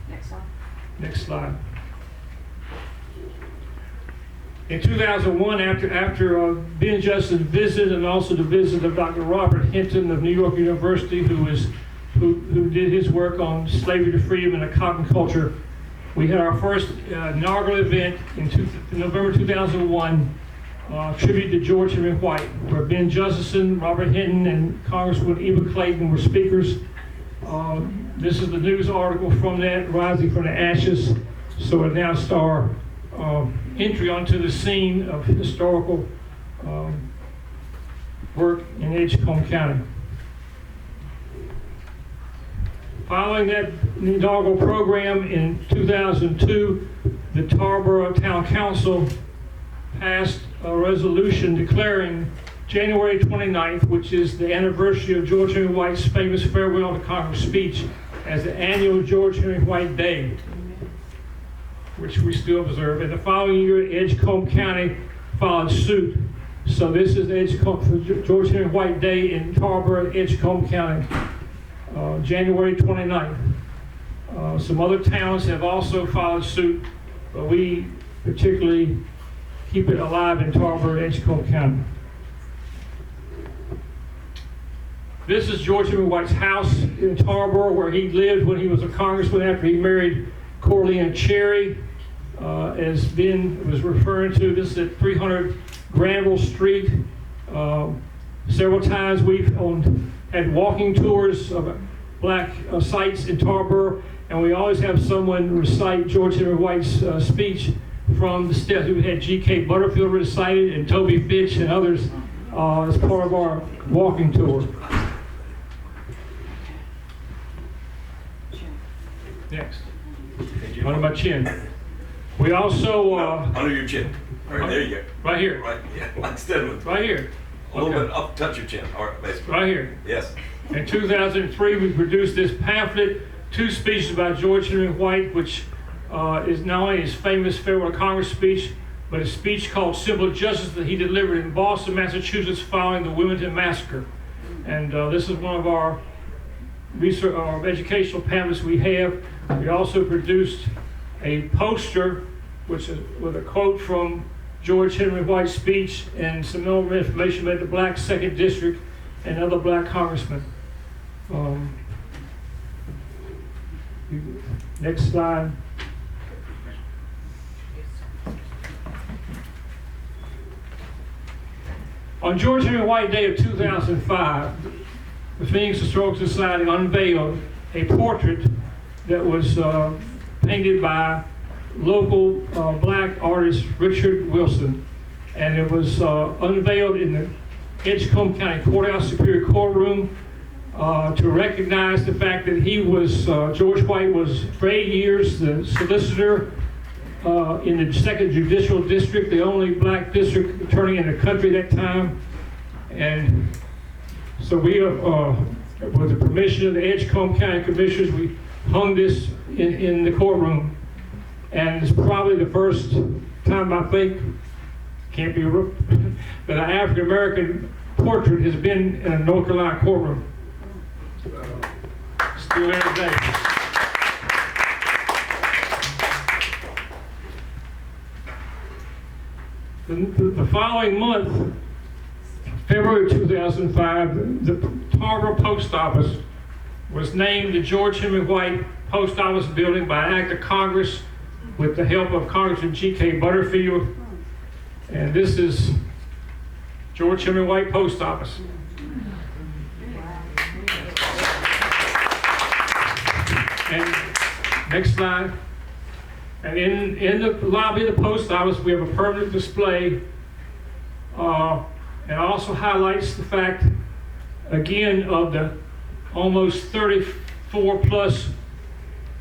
Next slide. Next slide. In 2001, after Ben Justesen's visit, and also the visit of Dr. Robert Hinton of New York University, who did his work on slavery to freedom and the cotton culture, we had our first inaugural event in November 2001, tribute to George Henry White, where Ben Justesen, Robert Hinton, and Congresswoman Eva Clayton were speakers. This is the news article from that, Rising from the Ashes. So it announced our entry onto the scene of historical work in Edgecombe County. Following that inaugural program in 2002, the Tarboro Town Council passed a resolution declaring January 29th, which is the anniversary of George Henry White's famous farewell to Congress speech, as the annual George Henry White Day, which we still observe. And the following year, Edgecombe County followed suit. So this is George Henry White Day in Tarboro, Edgecombe County, January 29th. Some other towns have also followed suit, but we particularly keep it alive in Tarboro, Edgecombe County. This is George Henry White's house in Tarboro, where he lived when he was a congressman after he married Corleone Cherry. As Ben was referring to, this is at 300 Granville Street. Several times we've had walking tours of black sites in Tarboro, and we always have someone recite George Henry White's speech from the steps. We had G.K. Butterfield recited, and Toby Fitch and others as part of our walking tour. Next. Under my chin. We also... Under your chin. All right, there you go. Right here. Right, yeah, like Stedman. Right here. A little Okay. bit up, touch your chin. All right, basically. Right here. Yes. In 2003, we produced this pamphlet, 2 speeches about George Henry White, which is not only his famous farewell to Congress speech, but a speech called Simple Justice that he delivered in Boston, Massachusetts, following the Wilmington Massacre. And this is one of our research, our educational pamphlets we have. We also produced a poster, which is with a quote from George Henry White's speech and some more information about the Black 2nd District and other black congressmen. Next slide. On George Henry White Day of 2005, the Phoenix Historical Society unveiled a portrait that was painted by local black artist Richard Wilson, and it was unveiled in the Edgecombe County Courthouse Superior Courtroom to recognize the fact that he was, George White was for 8 years the solicitor in the 2nd Judicial District, the only black district attorney in the country at that time. And so we, with the permission of the Edgecombe County Commissioners, we hung this in the courtroom. And it's probably the first time, I think, can't be that an African American portrait has been in a North Carolina courtroom. Still there today. The following month, February 2005, the Tarboro Post Office was named the George Henry White Post Office Building by an act of Congress with the help of Congressman G.K. Butterfield. And this is George Henry White Post Office. And next slide. And in the lobby of the post office, we have a permanent display. And also highlights the fact, again, of the almost 34 plus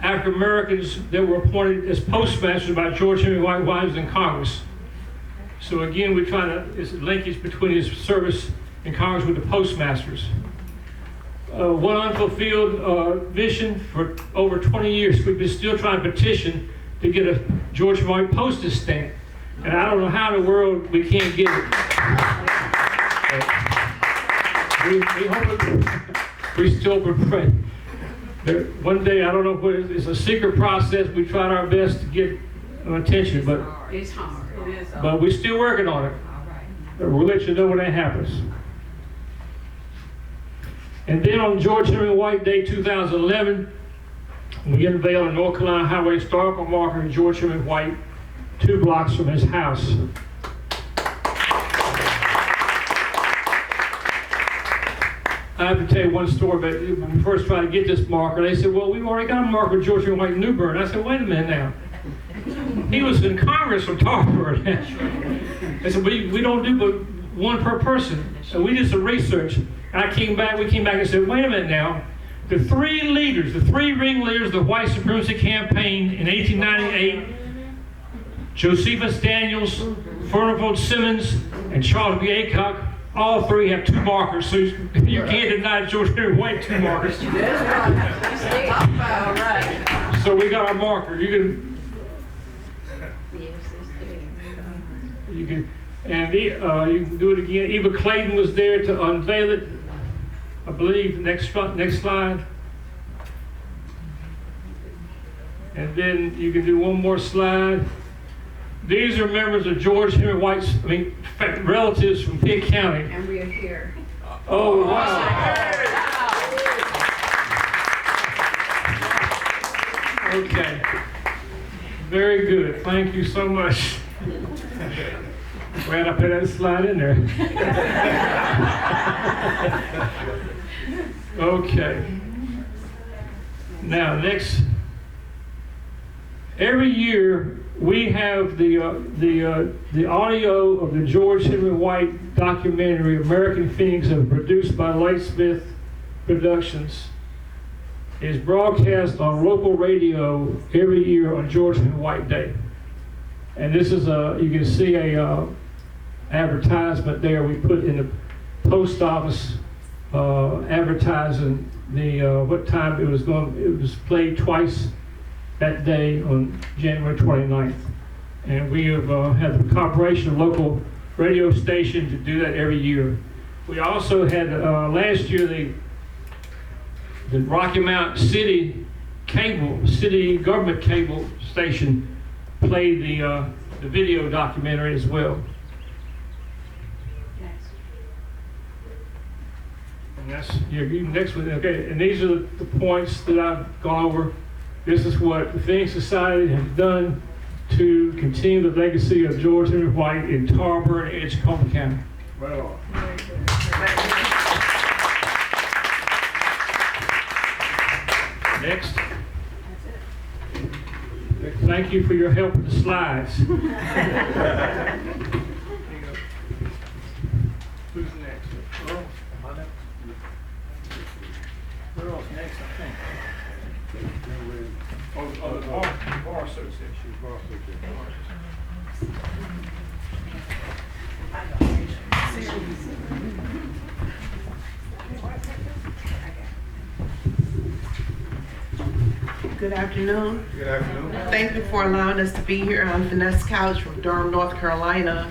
African Americans that were appointed as postmasters by George Henry White while he was in Congress. So again, we're trying to, it's a linkage between his service in Congress with the postmasters. One unfulfilled vision for over 20 years. We've been still trying to petition to get a George Henry White postage stamp. And I don't know how in the world we can't get it. We hope we still pray. One day, I don't know what it's a secret process. We tried our best to get attention, but It's hard. It is. but we're still working on it. We'll let you know when that happens. And then on George Henry White Day 2011, we unveiled a North Carolina Highway historical marker of George Henry White 2 blocks from his house. I have to tell you one story, but when we first tried to get this marker, they said, well, we've already got a marker of George Henry White in New Bern. I said, wait a minute now. He was in Congress from Tarboro. They said, we don't do but one per person. So we did some research. And we came back and said, wait a minute now. The 3 leaders, the 3 ringleaders of the white supremacy campaign in 1898, Josephus Daniels, Furnival Simmons, and Charles B. Aycock, all 3 have 2 markers, so you can't deny George Henry White 2 markers. So we got our marker. You can do it again. Eva Clayton was there to unveil it. I believe. Next slide. And then you can do one more slide. These are members of George Henry White's, relatives from Pitt County. And we are here. Oh, wow. Okay. Very good. Thank you so much. Glad I put that slide in there. Okay. Now, next. Every year, we have the audio of the George Henry White documentary, American Phoenix, produced by Latesmith Productions. It's broadcast on local radio every year on George Henry White Day. And this is you can see a advertisement there we put in the post office advertising the what time it was going. It was played twice that day on January 29th. And we have had the cooperation of local radio station to do that every year. We also had last year the Rocky Mount City government cable station played the video documentary as well. And that's you next one. Okay, and these are the points that I've gone over. This is what the Phoenix Society has done to continue the legacy of George Henry White in Tarboro and Edgecombe County. Right on. Next. Thank you for your help with the slides. Who's next? Earl? Earl's next, I think. The Bar Association. Good afternoon. Good afternoon. Thank you for allowing us to be here on Finesse Couch from Durham, North Carolina.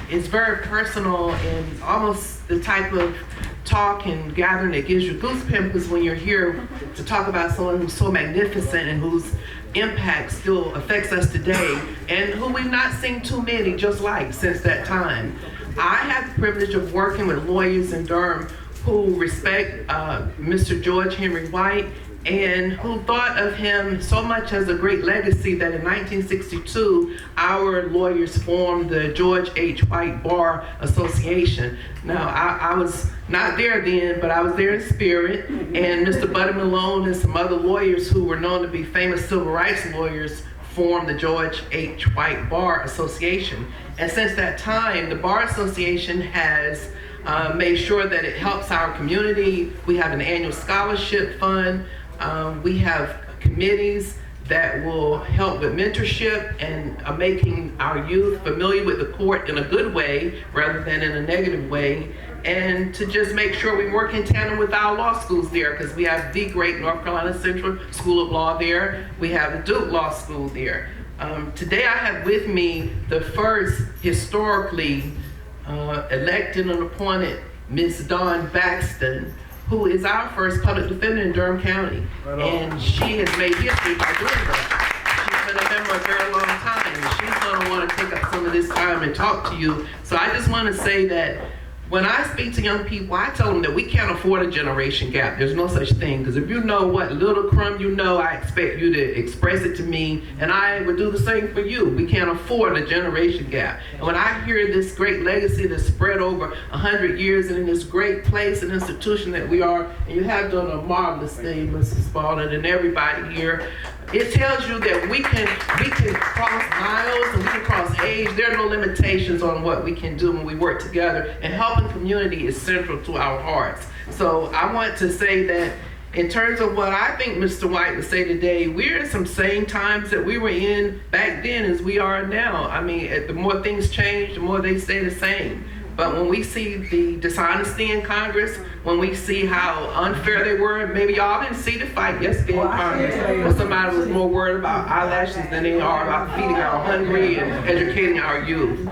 It's very personal and almost the type of talk and gathering that gives you goosebumps when you're here to talk about someone who's so magnificent and whose impact still affects us today and who we've not seen too many just like since that time. I have the privilege of working with lawyers in Durham who respect Mr. George Henry White and who thought of him so much as a great legacy that in 1962, our lawyers formed the George H. White Bar Association. Now, I was not there then, but I was there in spirit, and Mr. Buddy Malone and some other lawyers who were known to be famous civil rights lawyers formed the George H. White Bar Association. And since that time, the Bar Association has made sure that it helps our community. We have an annual scholarship fund. We have committees that will help with mentorship and making our youth familiar with the court in a good way rather than in a negative way, and to just make sure we work in tandem with our law schools there, because we have the great North Carolina Central School of Law there. We have the Duke Law School there. Today I have with me the first historically elected and appointed Ms. Dawn Baxton, who is our first public defender in Durham County. And she has made history by doing that. She's been a member a very long time, and she's gonna wanna take up some of this time and talk to you. So I just wanna say that when I speak to young people, I tell them that we can't afford a generation gap. There's no such thing, because if you know what little crumb you know, I expect you to express it to me, and I would do the same for you. We can't afford a generation gap. And when I hear this great legacy that's spread over 100 years and in this great place and institution that we are, and you have done a marvelous thing, Mrs. Spaulding, and everybody here, it tells you that we can cross miles and we can cross age. There are no limitations on what we can do when we work together, and helping community is central to our hearts. So I want to say that in terms of what I think Mr. White would say today, we're in some same times that we were in back then as we are now. I mean, the more things change, the more they stay the same. But when we see the dishonesty in Congress, when we see how unfair they were, maybe y'all didn't see the fight yesterday in Congress, where somebody was more worried about eyelashes than they are about feeding our hungry and educating our youth.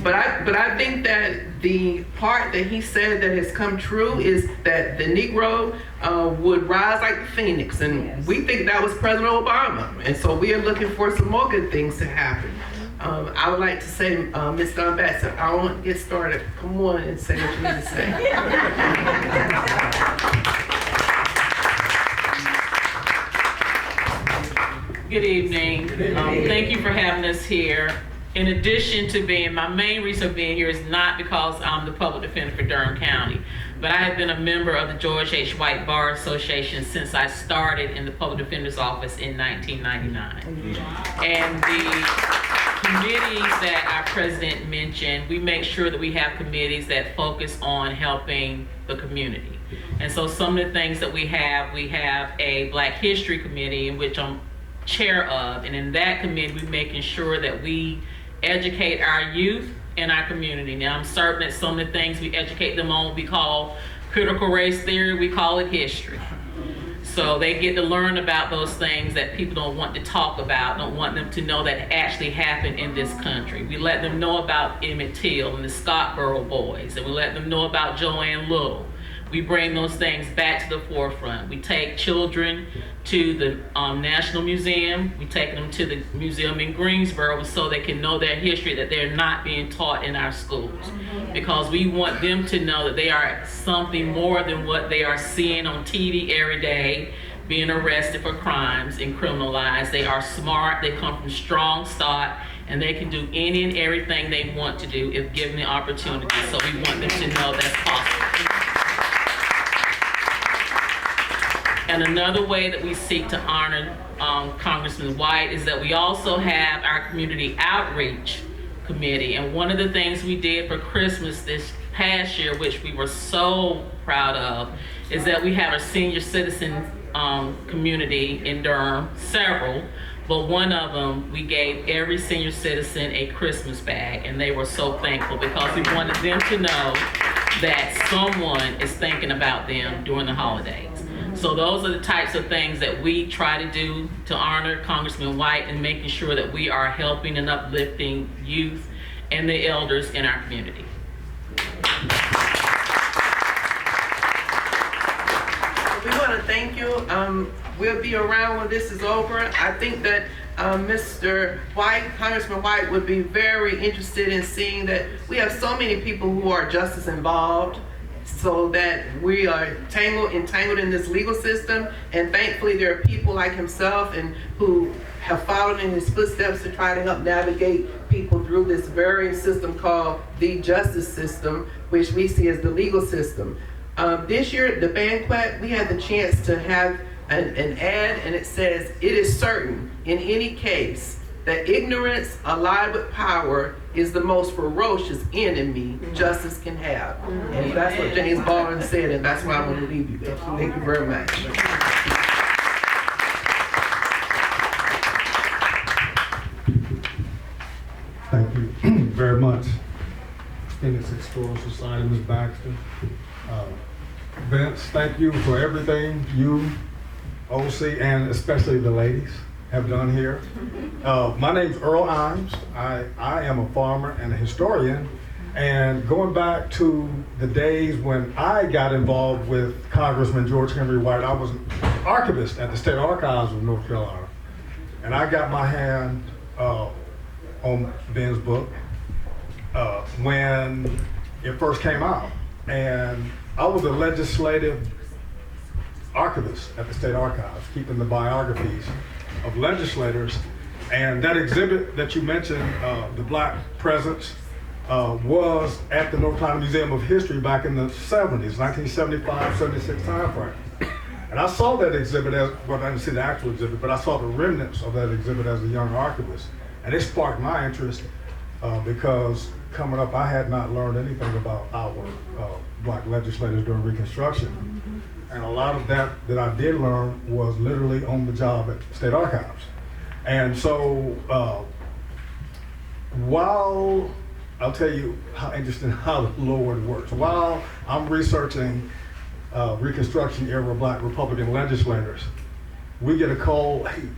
But I think that the part that he said that has come true is that the Negro would rise like the phoenix, and we think that was President Obama. And so we are looking for some more good things to happen. I would like to say, Ms. Don Baxton, I want to get started. Come on and say what you need to say. Good evening. Thank you for having us here. In addition to being, my main reason of being here is not because I'm the public defender for Durham County, but I have been a member of the George H. White Bar Association since I started in the public defender's office in 1999. And the committees that our president mentioned, we make sure that we have committees that focus on helping the community. And so some of the things that we have a Black History Committee in which I'm chair of, and in that committee we're making sure that we educate our youth and our community. Now I'm certain that some of the things we educate them on we call critical race theory, we call it history. So they get to learn about those things that people don't want to talk about, don't want them to know that actually happened in this country. We let them know about Emmett Till and the Scottsboro Boys, and we let them know about Joanne Little. We bring those things back to the forefront. We take children to the National Museum. We take them to the museum in Greensboro so they can know their history that they're not being taught in our schools. Because we want them to know that they are something more than what they are seeing on TV every day, being arrested for crimes and criminalized. They are smart, they come from strong stock, and they can do any and everything they want to do if given the opportunity. So we want them to know that's possible. And another way that we seek to honor Congressman White is that we also have our community outreach committee. And one of the things we did for Christmas this past year, which we were so proud of, is that we have a senior citizen community in Durham, several, but one of them, we gave every senior citizen a Christmas bag, and they were so thankful because we wanted them to know that someone is thinking about them during the holidays. So those are the types of things that we try to do to honor Congressman White and making sure that we are helping and uplifting youth and the elders in our community. We want to thank you. We'll be around when this is over. I think that Mr. White, Congressman White, would be very interested in seeing that we have so many people who are justice involved, so that we are entangled in this legal system, and thankfully there are people like himself and who have followed in his footsteps to try to help navigate people through this very system called the justice system, which we see as the legal system. This year at the banquet, we had the chance to have an ad, and it says, "It is certain in any case that ignorance allied with power is the most ferocious enemy justice can have." And that's what James Baldwin said, and that's why I want to leave you there. Thank you very much. Thank you very much. Phoenix Explorer Society, Ms. Baxton. Vince, thank you for everything you, OC, and especially the ladies have done here. My name's Earl Ijames. I am a farmer and a historian, and going back to the days when I got involved with Congressman George Henry White, I was an archivist at the State Archives of North Carolina, and I got my hand on Ben's book when it first came out, and I was a legislative archivist at the State Archives, keeping the biographies of legislators. And that exhibit that you mentioned, the Black Presence, was at the North Carolina Museum of History back in the 70s, 1975, 76 timeframe. And I saw that exhibit as, well, I didn't see the actual exhibit, but I saw the remnants of that exhibit as a young archivist. And it sparked my interest because coming up, I had not learned anything about our Black legislators during Reconstruction. And a lot of that I did learn was literally on the job at State Archives. And so while, I'll tell you how interesting how the Lord works. While I'm researching Reconstruction era Black Republican legislators, we get a call, hey,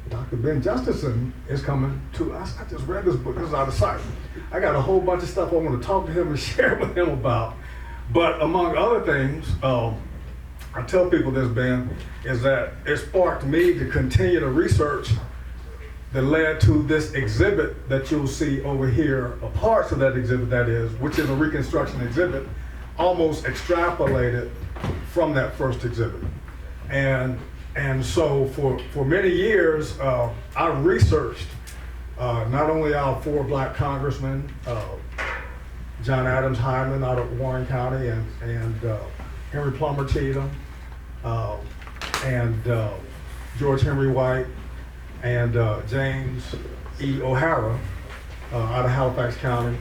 Dr. Ben Justesen is coming to us. I just read this book, this is out of sight. I got a whole bunch of stuff I want to talk to him and share with him about. But among other things, I tell people this, Ben, is that it sparked me to continue to research that led to this exhibit that you'll see over here, or parts of that exhibit that is, which is a reconstruction exhibit, almost extrapolated from that first exhibit. And so for many years, I researched not only our 4 black congressmen, John Adams Hyman out of Warren County, and Henry Plummer Cheatham, and George Henry White, and James E. O'Hara out of Halifax County.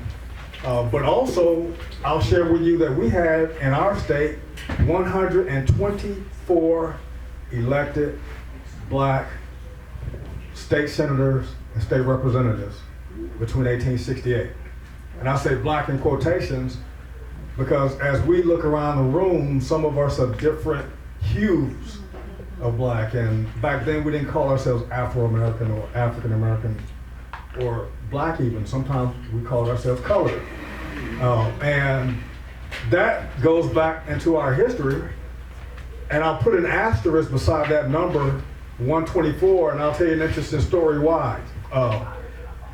But also, I'll share with you that we had in our state 124 elected black state senators and state representatives between 1868. And I say black in quotations because as we look around the room, some of us are different hues of black. And back then we didn't call ourselves Afro-American or African American or black even. Sometimes we called ourselves colored. And that goes back into our history. And I'll put an asterisk beside that number, 124, and I'll tell you an interesting story why.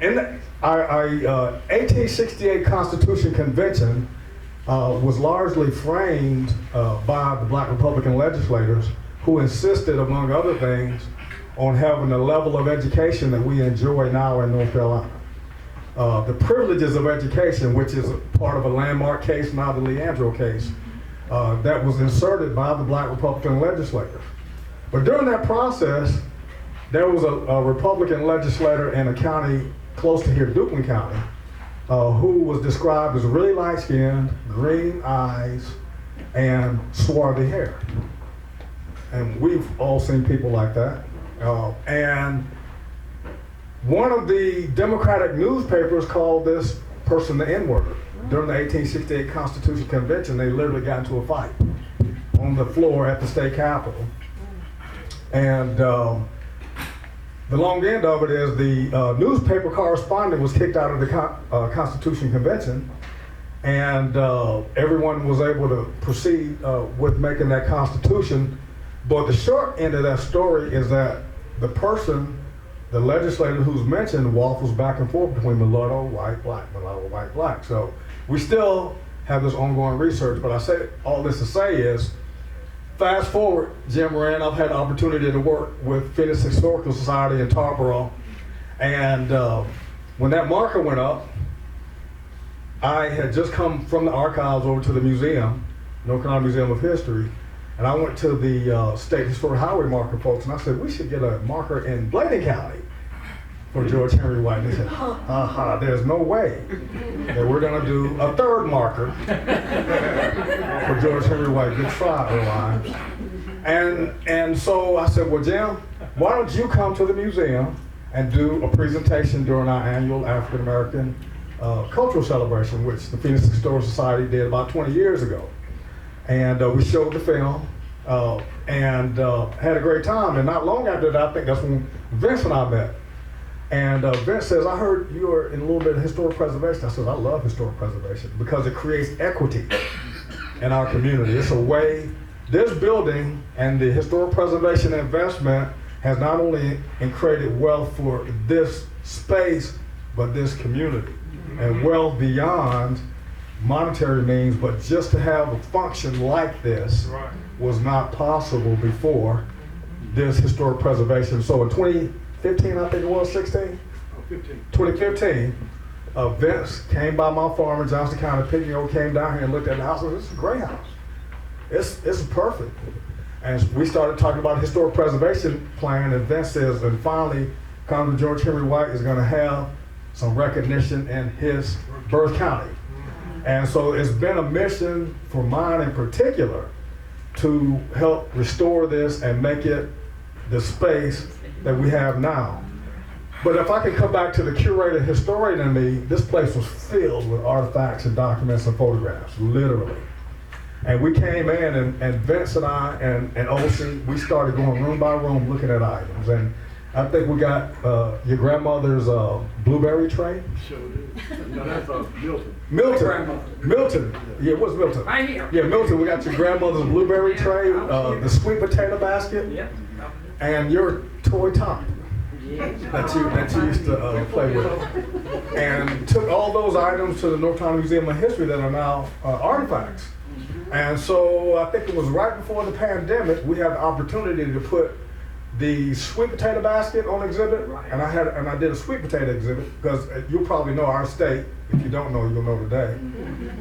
In the 1868 Constitution Convention was largely framed by the black Republican legislators who insisted, among other things, on having the level of education that we enjoy now in North Carolina. The privileges of education, which is part of a landmark case, now the Leandro case, that was inserted by the black Republican legislators. But during that process, there was a Republican legislator in a county close to here, Duplin County, who was described as really light-skinned, green eyes, and swarthy hair. And we've all seen people like that. And one of the Democratic newspapers called this person the N-word. During the 1868 Constitution Convention, they literally got into a fight on the floor at the state capitol. And the long end of it is the newspaper correspondent was kicked out of the Constitution Convention, and everyone was able to proceed with making that Constitution. But the short end of that story is that the person, the legislator who's mentioned, waffles back and forth between mulatto, white, black, mulatto, white, black. So we still have this ongoing research, but I say all this to say is, fast forward, Jim Wrenn, I've had the opportunity to work with Finesse Historical Society in Tarboro, and when that marker went up, I had just come from the archives over to the museum, North Carolina Museum of History, and I went to the State Historic Highway marker folks, and I said, we should get a marker in Bladen County for George Henry White. And they said, there's no way that we're gonna do a third marker for George Henry White. Good try, Earl Ijames. And so I said, well, Jim, why don't you come to the museum and do a presentation during our annual African American cultural celebration, which the Finesse Historical Society did about 20 years ago. And we showed the film and had a great time. And not long after that, I think that's when Vince and I met. And Vince says, I heard you are in a little bit of historic preservation. I said, I love historic preservation because it creates equity in our community. It's a way, this building and the historic preservation investment has not only created wealth for this space, but this community. And wealth beyond monetary means, but just to have a function like this was not possible before this historic preservation. So in 2015, I think it was, 2015, Vince came by my farm in Johnson County, Pickney, came down here and looked at the house and said, this is a great house. It's perfect. And we started talking about a historic preservation plan, and Vince says, and finally, Congressman George Henry White is gonna have some recognition in his birth county. And so it's been a mission for mine in particular to help restore this and make it the space that we have now. But if I could come back to the curator historian in me, this place was filled with artifacts and documents and photographs, literally. And we came in and Vince and I and Olsen, we started going room by room looking at items. And I think we got your grandmother's blueberry tray. Sure did. No, that's Milton. Milton. Yeah, what's Milton? Right here. Yeah, Milton, we got your grandmother's blueberry tray, the sweet potato basket, and your toy top. that you used to play with, and took all those items to the North Carolina Museum of History that are now artifacts. And so I think it was right before the pandemic, we had the opportunity to put the sweet potato basket on exhibit, and I did a sweet potato exhibit, because you'll probably know our state. If you don't know, you'll know today.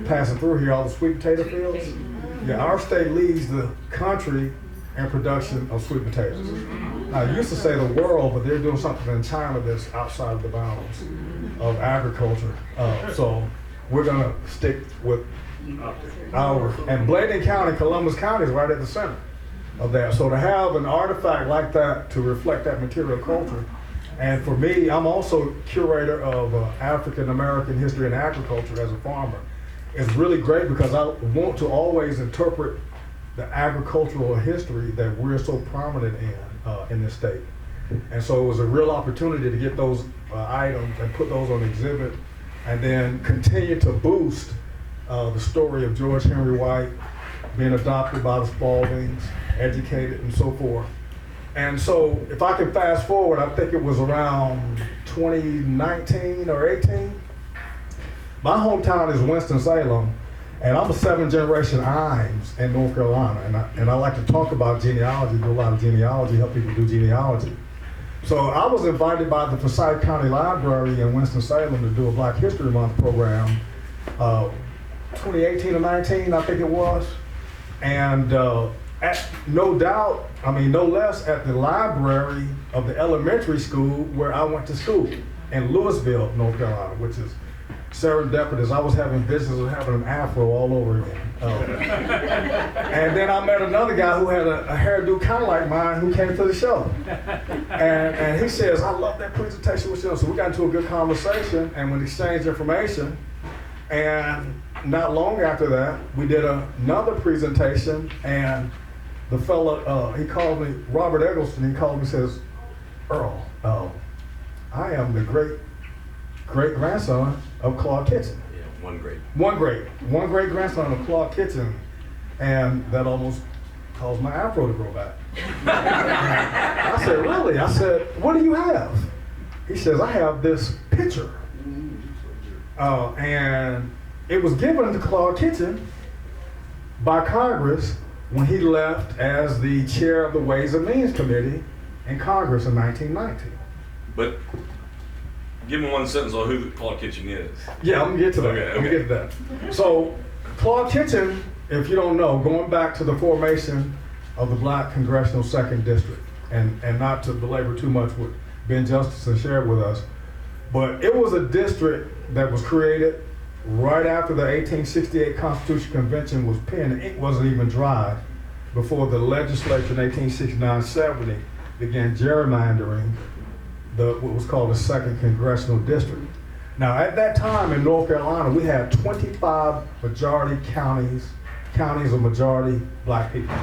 Passing through here, all the sweet potato fields. Yeah, our state leads the country in production of sweet potatoes. Now, I used to say the world, but they're doing something in China that's outside of the bounds of agriculture. So we're gonna stick with and Bladen County, Columbus County is right at the center of that. So to have an artifact like that to reflect that material culture, and for me, I'm also curator of African American history and agriculture as a farmer. It's really great because I want to always interpret the agricultural history that we're so prominent in this state. And so it was a real opportunity to get those items and put those on exhibit, and then continue to boost the story of George Henry White being adopted by the Spauldings, educated and so forth. And so if I can fast forward, I think it was around 2019 or 18. My hometown is Winston-Salem, and I'm a 7th generation Ijames in North Carolina. And I like to talk about genealogy, do a lot of genealogy, help people do genealogy. So I was invited by the Forsyth County Library in Winston-Salem to do a Black History Month program, 2018 or 19, I think it was. And no doubt, no less at the library of the elementary school where I went to school in Louisville, North Carolina, which is serendipitous. I was having visions of having an afro all over again. And then I met another guy who had a hairdo kind of like mine who came to the show. And he says, I love that presentation with you. So we got into a good conversation and we exchanged information. And not long after that, we did another presentation, and the fellow, he called me, Robert Egleston, he called me and says, Earl, I am the great-grandson of Claude Kitchen. Yeah, One great-grandson of Claude Kitchen, and that almost caused my afro to grow back. I said, really? I said, what do you have? He says, I have this picture. And it was given to Claude Kitchen by Congress when he left as the chair of the Ways and Means Committee in Congress in 1990. But give me one sentence on who Claude Kitchen is. Yeah, I'm gonna get to that. Okay. I'm gonna get to that. So Claude Kitchen, if you don't know, going back to the formation of the Black Congressional 2nd District, and not to belabor too much what Ben Justesen shared with us, but it was a district that was created right after the 1868 Constitutional Convention was penned. It wasn't even dry before the legislature in 1869-70 began gerrymandering what was called the 2nd Congressional District. Now, at that time in North Carolina, we had 25 majority counties of majority Black people,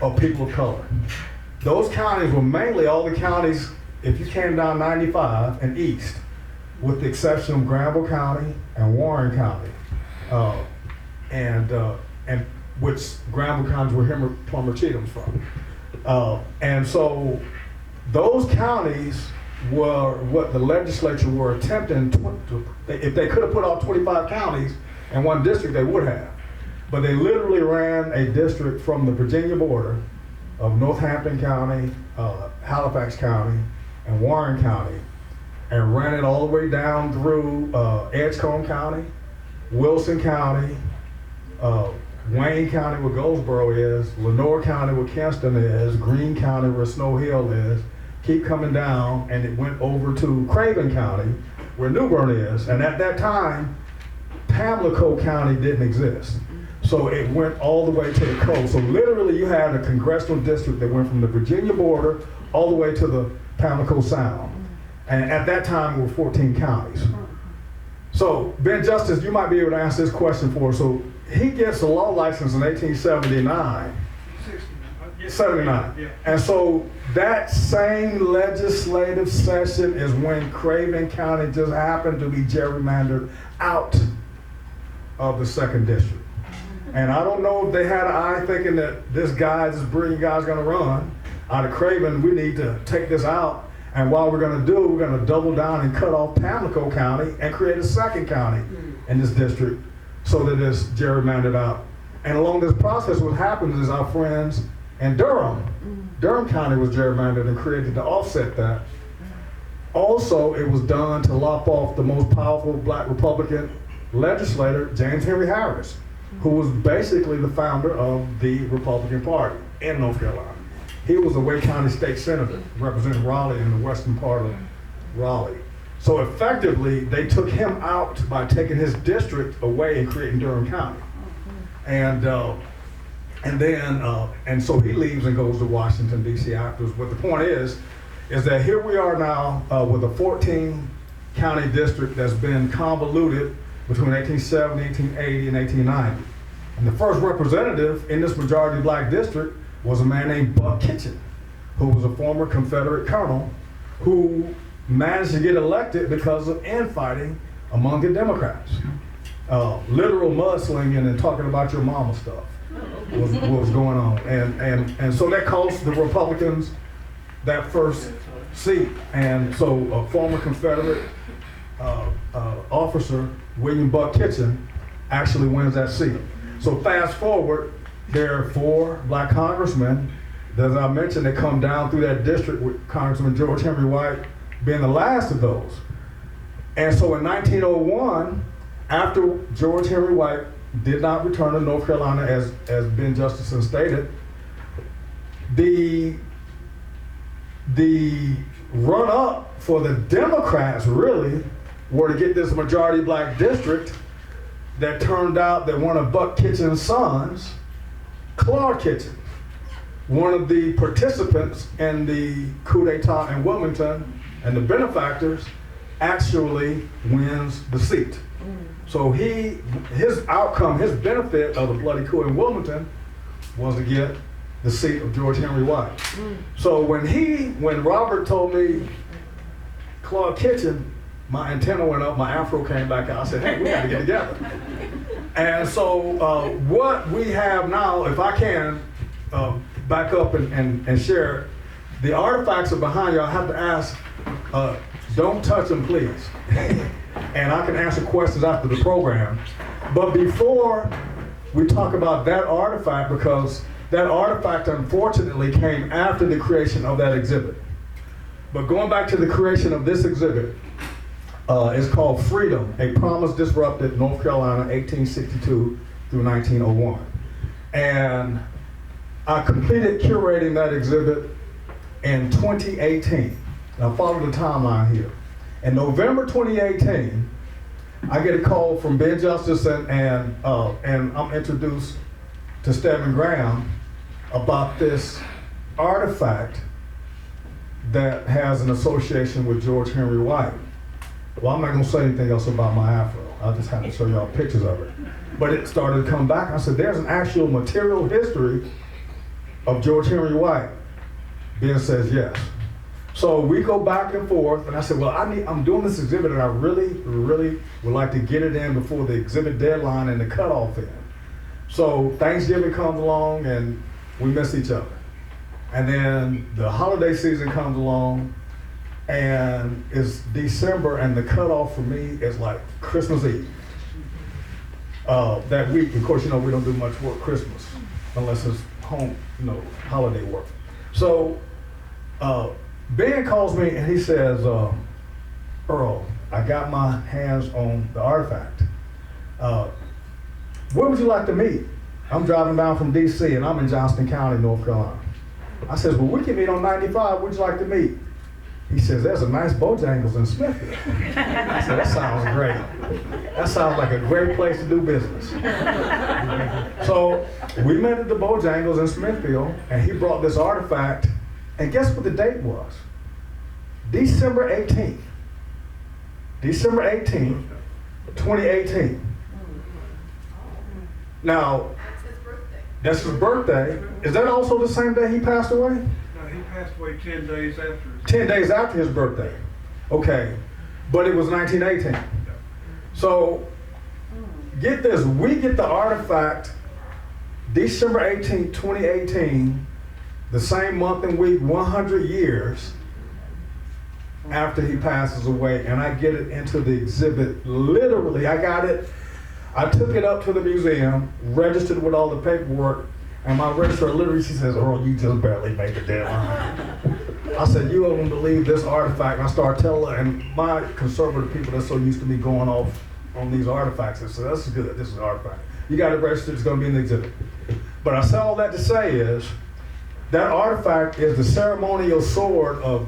or people of color. Those counties were mainly all the counties, if you came down 95 and east, with the exception of Granville County and Warren County, and which Granville County is where Plummer Cheatham's from. And so those counties were what the legislature were attempting if they could have put all 25 counties in one district, they would have. But they literally ran a district from the Virginia border of Northampton County, Halifax County, and Warren County, and ran it all the way down through Edgecombe County, Wilson County, Wayne County where Goldsboro is, Lenoir County where Kinston is, Greene County where Snow Hill is, keep coming down, and it went over to Craven County where New Bern is. And at that time, Pamlico County didn't exist. So it went all the way to the coast. So literally you had a congressional district that went from the Virginia border all the way to the Pamlico Sound. And at that time, there were 14 counties. So, Ben Justice, you might be able to answer this question for us. So, he gets a law license in 1879. 79. Yeah. And so, that same legislative session is when Craven County just happened to be gerrymandered out of the 2nd District. And I don't know if they had an eye thinking that this brilliant guy's gonna run out of Craven, we need to take this out. And what we're gonna do, we're gonna double down and cut off Pamlico County and create a second county in this district so that it's gerrymandered out. And along this process, what happens is our friends in Durham County was gerrymandered and created to offset that. Also, it was done to lop off the most powerful black Republican legislator, James Henry Harris, who was basically the founder of the Republican Party in North Carolina. He was a Wake County state senator representing Raleigh in the western part of Raleigh. So effectively, they took him out by taking his district away and creating Durham County. And so he leaves and goes to Washington, D.C. afterwards. But the point is that here we are now with a 14 county district that's been convoluted between 1870, 1880, and 1890. And the first representative in this majority black district was a man named Buck Kitchen, who was a former Confederate colonel who managed to get elected because of infighting among the Democrats. Literal mudslinging and talking about your mama stuff was what was going on. And so that cost the Republicans that first seat. And so a former Confederate officer, William Buck Kitchen, actually wins that seat. So fast forward, there are 4 black congressmen, as I mentioned, that come down through that district with Congressman George Henry White being the last of those. And so in 1901, after George Henry White did not return to North Carolina, as Ben Justesen stated, the run-up for the Democrats really were to get this majority black district that turned out that one of Buck Kitchen's sons, Claude Kitchen, one of the participants in the coup d'etat in Wilmington and the benefactors, actually wins the seat. So his outcome, his benefit of the bloody coup in Wilmington was to get the seat of George Henry White. So when Robert told me Claude Kitchen, my antenna went up, my afro came back out. I said, hey, we got to get together. And so what we have now, if I can back up and share, the artifacts are behind you. I have to ask, don't touch them, please. And I can answer questions after the program. But before we talk about that artifact, because that artifact unfortunately came after the creation of that exhibit. But going back to the creation of this exhibit, it's called Freedom, A Promise Disrupted, North Carolina, 1862 through 1901. And I completed curating that exhibit in 2018. Now follow the timeline here. In November 2018, I get a call from Ben Justesen and I'm introduced to Stedman Graham about this artifact that has an association with George Henry White. Well, I'm not gonna say anything else about my afro. I'll just have to show y'all pictures of it. But it started to come back. I said, there's an actual material history of George Henry White. Ben says yes. So we go back and forth, and I said, well, I'm doing this exhibit, and I really, really would like to get it in before the exhibit deadline and the cutoff in. So Thanksgiving comes along, and we miss each other. And then the holiday season comes along, and it's December, and the cutoff for me is like Christmas Eve. That week, of course, we don't do much work Christmas, unless it's home, holiday work. So Ben calls me and he says, Earl, I got my hands on the artifact. Where would you like to meet? I'm driving down from D.C. and I'm in Johnston County, North Carolina. I says, well, we can meet on 95. Would you like to meet? He says, there's a nice Bojangles in Smithfield. I said, that sounds great. That sounds like a great place to do business. So we met at the Bojangles in Smithfield, and he brought this artifact, and guess what the date was? December 18th. December 18th, 2018. Now, that's his birthday. Is that also the same day he passed away? No, he passed away 10 days after. 10 days after his birthday. Okay. But it was 1918. So, get this. We get the artifact December 18, 2018, the same month and week, 100 years after he passes away, and I get it into the exhibit. Literally, I got it. I took it up to the museum, registered with all the paperwork, and my registrar literally, she says, Earl, you just barely made the deadline. I said, you won't believe this artifact. And I started telling her, and my conservative people that's so used to me going off on these artifacts, I said, this is good, this is an artifact. You got it registered, it's gonna be in the exhibit. But I said all that to say is, that artifact is the ceremonial sword of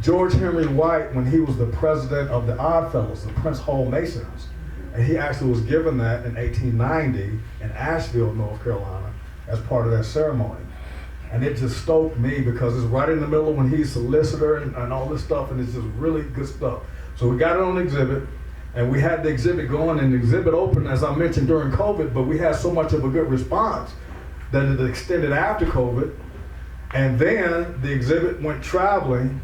George Henry White when he was the president of the Odd Fellows, the Prince Hall Masons. And he actually was given that in 1890 in Asheville, North Carolina, as part of that ceremony. And it just stoked me because it's right in the middle of when he's solicitor and all this stuff, and it's just really good stuff. So we got it on exhibit, and we had the exhibit going, and the exhibit opened, as I mentioned, during COVID, but we had so much of a good response that it extended after COVID. And then the exhibit went traveling,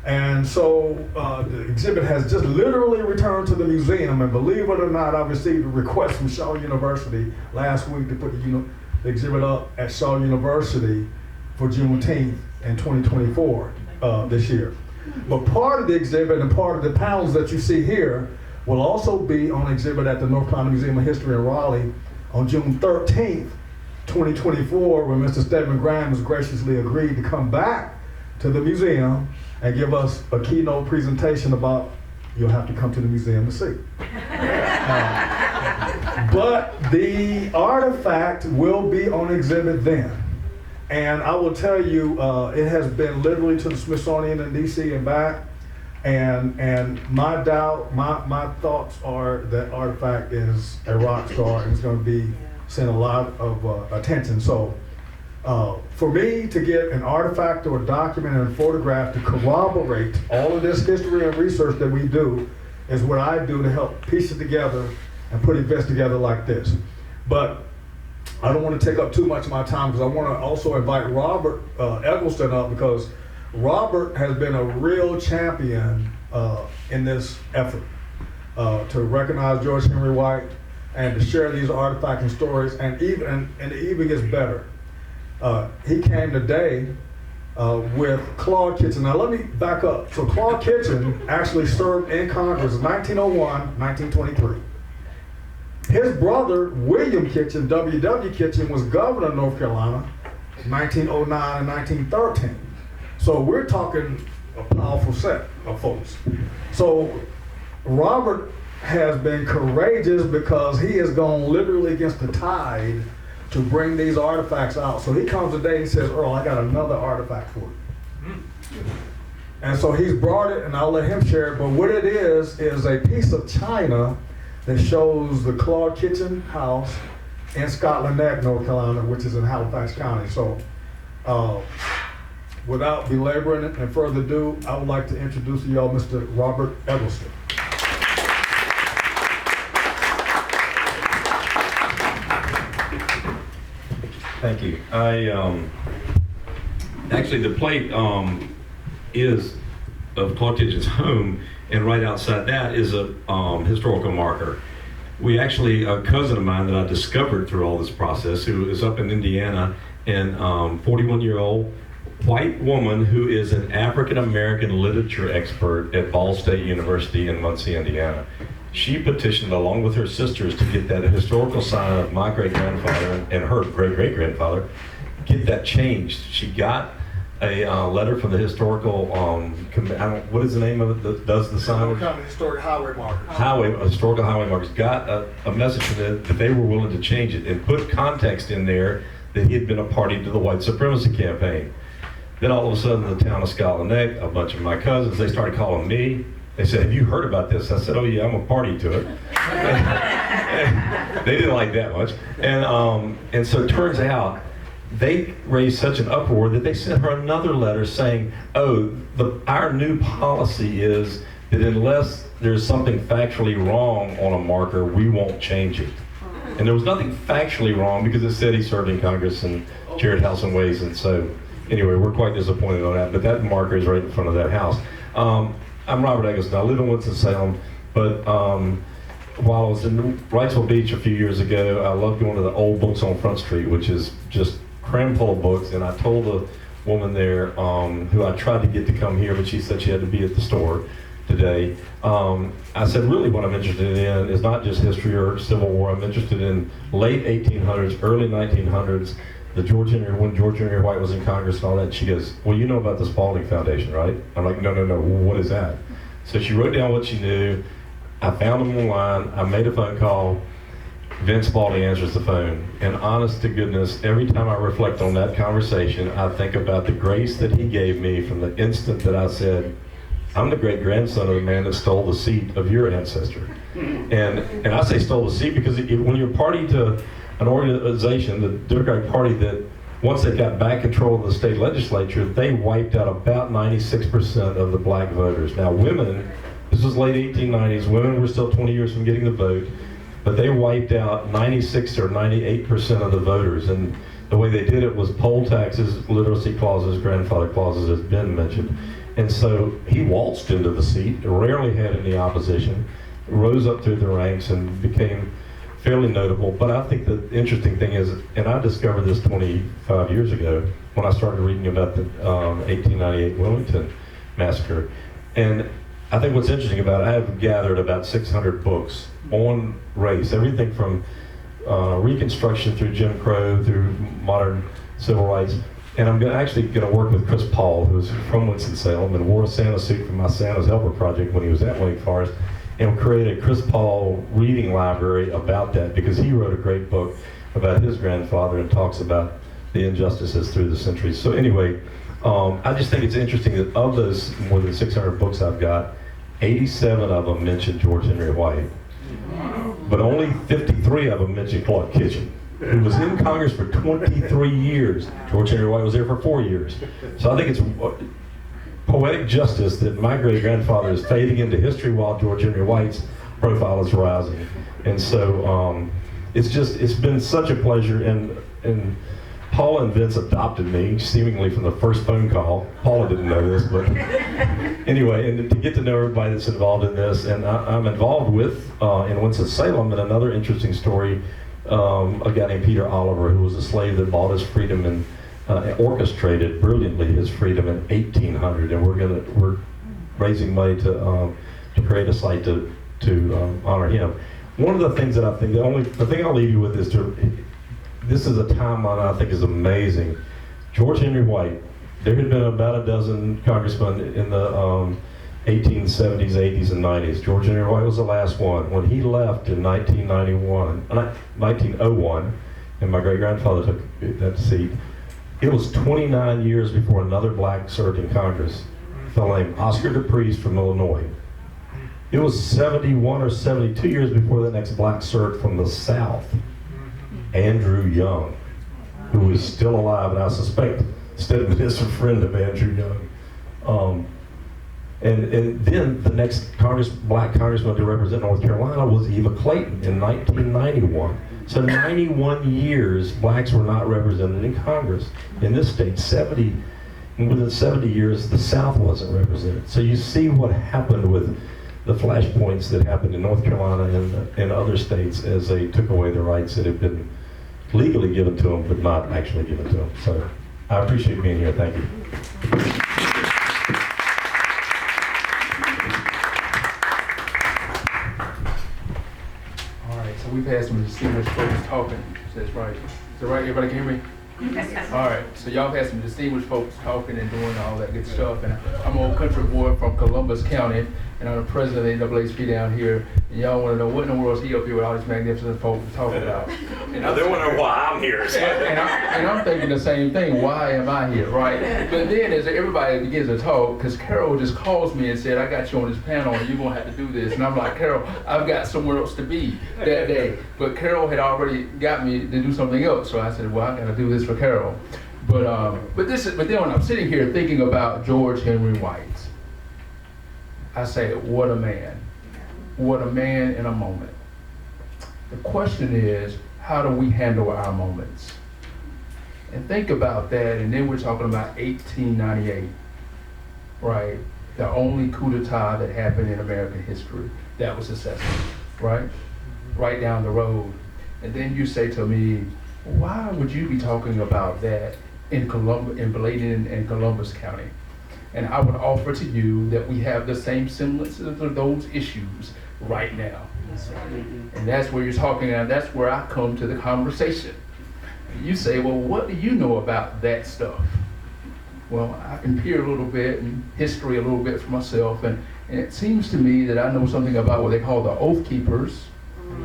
and so the exhibit has just literally returned to the museum, and believe it or not, I received a request from Shaw University last week to put the exhibit up at Shaw University for Juneteenth in 2024 this year. But part of the exhibit and part of the panels that you see here will also be on exhibit at the North Carolina Museum of History in Raleigh on June 13th, 2024, when Mr. Stedman Graham has graciously agreed to come back to the museum and give us a keynote presentation about, you'll have to come to the museum to see. But the artifact will be on exhibit then. And I will tell you, it has been literally to the Smithsonian in DC and back. And my thoughts are that artifact is a rock star and it's going to be seeing a lot of attention. So for me to get an artifact or a document and a photograph to corroborate all of this history and research that we do is what I do to help piece it together and put events together like this. But I don't want to take up too much of my time because I want to also invite Robert Egleston up, because Robert has been a real champion in this effort to recognize George Henry White and to share these artifacts and stories, and it even gets better. He came today with Claude Kitchen. Now let me back up. So Claude Kitchen actually served in Congress in 1901, 1923. His brother, William Kitchen, W.W. Kitchen, was governor of North Carolina in 1909 and 1913. So we're talking a powerful set of folks. So Robert has been courageous because he has gone literally against the tide to bring these artifacts out. So he comes today and he says, Earl, I got another artifact for you. And so he's brought it, and I'll let him share it, but what it is a piece of china that shows the Claude Kitchen house in Scotland Neck, North Carolina, which is in Halifax County. So without belaboring it and further ado, I would like to introduce to y'all Mr. Robert Egleston. Thank you. Actually the plate is of Claude Kitchen's home, and right outside that is a historical marker. We actually, a cousin of mine that I discovered through all this process, who is up in Indiana, and 41-year-old white woman who is an African American literature expert at Ball State University in Muncie, Indiana. She petitioned along with her sisters to get that historical sign of my great-grandfather and her great-great-grandfather, get that changed. She got a letter from the historical, what is the name of it that does the sign? Historic highway markers. Historical highway markers. Got a message from them that they were willing to change it and put context in there that he had been a party to the white supremacy campaign. Then all of a sudden the town of Scotland Neck, a bunch of my cousins, they started calling me. They said, have you heard about this? I said, oh yeah, I'm a party to it. They didn't like that much. And so it turns out they raised such an uproar that they sent her another letter saying, oh, our new policy is that unless there's something factually wrong on a marker, we won't change it. And there was nothing factually wrong because it said he served in Congress and chaired House and Ways, and so anyway, we're quite disappointed on that, but that marker is right in front of that house. I'm Robert Egleston. I live in Winston-Salem, but while I was in Wrightsville Beach a few years ago, I loved going to the old books on Front Street, which is just crammed full of books, and I told the woman there who I tried to get to come here, but she said she had to be at the store today. I said, really what I'm interested in is not just history or Civil War. I'm interested in late 1800s, early 1900s, when George Henry White was in Congress and all that. And she goes, well, you know about the Spaulding Foundation, right? I'm like, no, what is that? So she wrote down what she knew. I found him online. I made a phone call. Vince Spaulding answers the phone. And honest to goodness, every time I reflect on that conversation, I think about the grace that he gave me from the instant that I said, I'm the great-grandson of the man that stole the seat of your ancestor. And I say stole the seat because when you're party to an organization, the Democratic Party, that once they got back control of the state legislature, they wiped out about 96% of the black voters. Now women, this was late 1890s, women were still 20 years from getting the vote, but they wiped out 96 or 98% of the voters. And the way they did it was poll taxes, literacy clauses, grandfather clauses, as Ben mentioned. And so he waltzed into the seat, rarely had any opposition, rose up through the ranks and became fairly notable. But I think the interesting thing is, and I discovered this 25 years ago when I started reading about the 1898 Wilmington Massacre. And I think what's interesting about it, I have gathered about 600 books on race, everything from Reconstruction through Jim Crow, through modern civil rights. And I'm actually going to work with Chris Paul, who's from Winston-Salem and wore a Santa suit for my Santa's Helper project when he was at Wake Forest, and create a Chris Paul reading library about that, because he wrote a great book about his grandfather and talks about the injustices through the centuries. So anyway, I just think it's interesting that of those more than 600 books I've got, 87 of them mention George Henry White, but only 53 of them mention Claude Kitchen, who was in Congress for 23 years. George Henry White was there for 4 years. So I think it's poetic justice that my great-grandfather is fading into history while George Henry White's profile is rising. And so it's been such a pleasure, and Paula and Vince adopted me seemingly from the first phone call. Paula didn't know this, but anyway, and to get to know everybody that's involved in this. And I'm involved with, in Winston-Salem, in another interesting story, a guy named Peter Oliver, who was a slave that bought his freedom and orchestrated brilliantly his freedom in 1800. And we're raising money to create a site to honor him. One of the things that I think, the thing I'll leave you with is this is a timeline I think is amazing. George Henry White, there had been about a dozen congressmen in the 1870s, 80s, and 90s. George Henry White was the last one. When he left in 1901, and my great-grandfather took that seat, it was 29 years before another black served in Congress, a fellow named Oscar DePriest from Illinois. It was 71 or 72 years before the next black served from the South, Andrew Young, who is still alive, and I suspect Stedman is a friend of Andrew Young. And then the next black congressman to represent North Carolina was Eva Clayton in 1991. So 91 years, blacks were not represented in Congress. In this state, within 70 years, the South wasn't represented. So you see what happened with the flashpoints that happened in North Carolina and other states as they took away the rights that had been legally given to them, but not actually given to them. So I appreciate being here. Thank you. All right, so we've had some distinguished folks talking. That's right. Is that right? Everybody can hear me? All right, so y'all had some distinguished folks talking and doing all that good stuff. And I'm an old country boy from Columbus County, and I'm the president of the NAACP down here. And y'all want to know what in the world is he up here with all these magnificent folks talking about? And they're wondering why I'm here. and I'm thinking the same thing. Why am I here, right? But then as everybody begins to talk, because Carol just calls me and said, I got you on this panel and you're going to have to do this. And I'm like, Carol, I've got somewhere else to be that day. But Carol had already got me to do something else. So I said, well, I got to do this for Carol. But then when I'm sitting here thinking about George Henry White, I say, what a man. What a man in a moment. The question is, how do we handle our moments? And think about that, and then we're talking about 1898, right? The only coup d'etat that happened in American history. That was successful, right? Right down the road. And then you say to me, why would you be talking about that in Bladen and Columbus County. And I would offer to you that we have the same semblances of those issues right now. And that's where you're talking, and that's where I come to the conversation. You say, well, what do you know about that stuff? Well, I can peer a little bit and history a little bit for myself, and it seems to me that I know something about what they call the Oath Keepers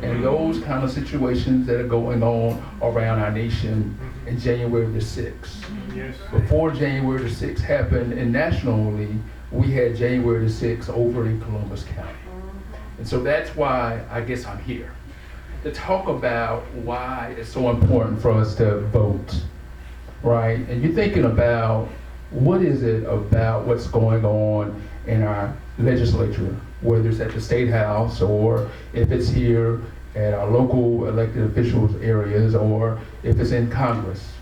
and those kind of situations that are going on around our nation in January the 6th. Yes. Before January the 6th happened, and nationally, we had January the 6th over in Columbus County. And so that's why I guess I'm here, to talk about why it's so important for us to vote, right? And you're thinking about what is it about what's going on in our legislature, whether it's at the State House or if it's here at our local elected officials areas or if it's in Congress.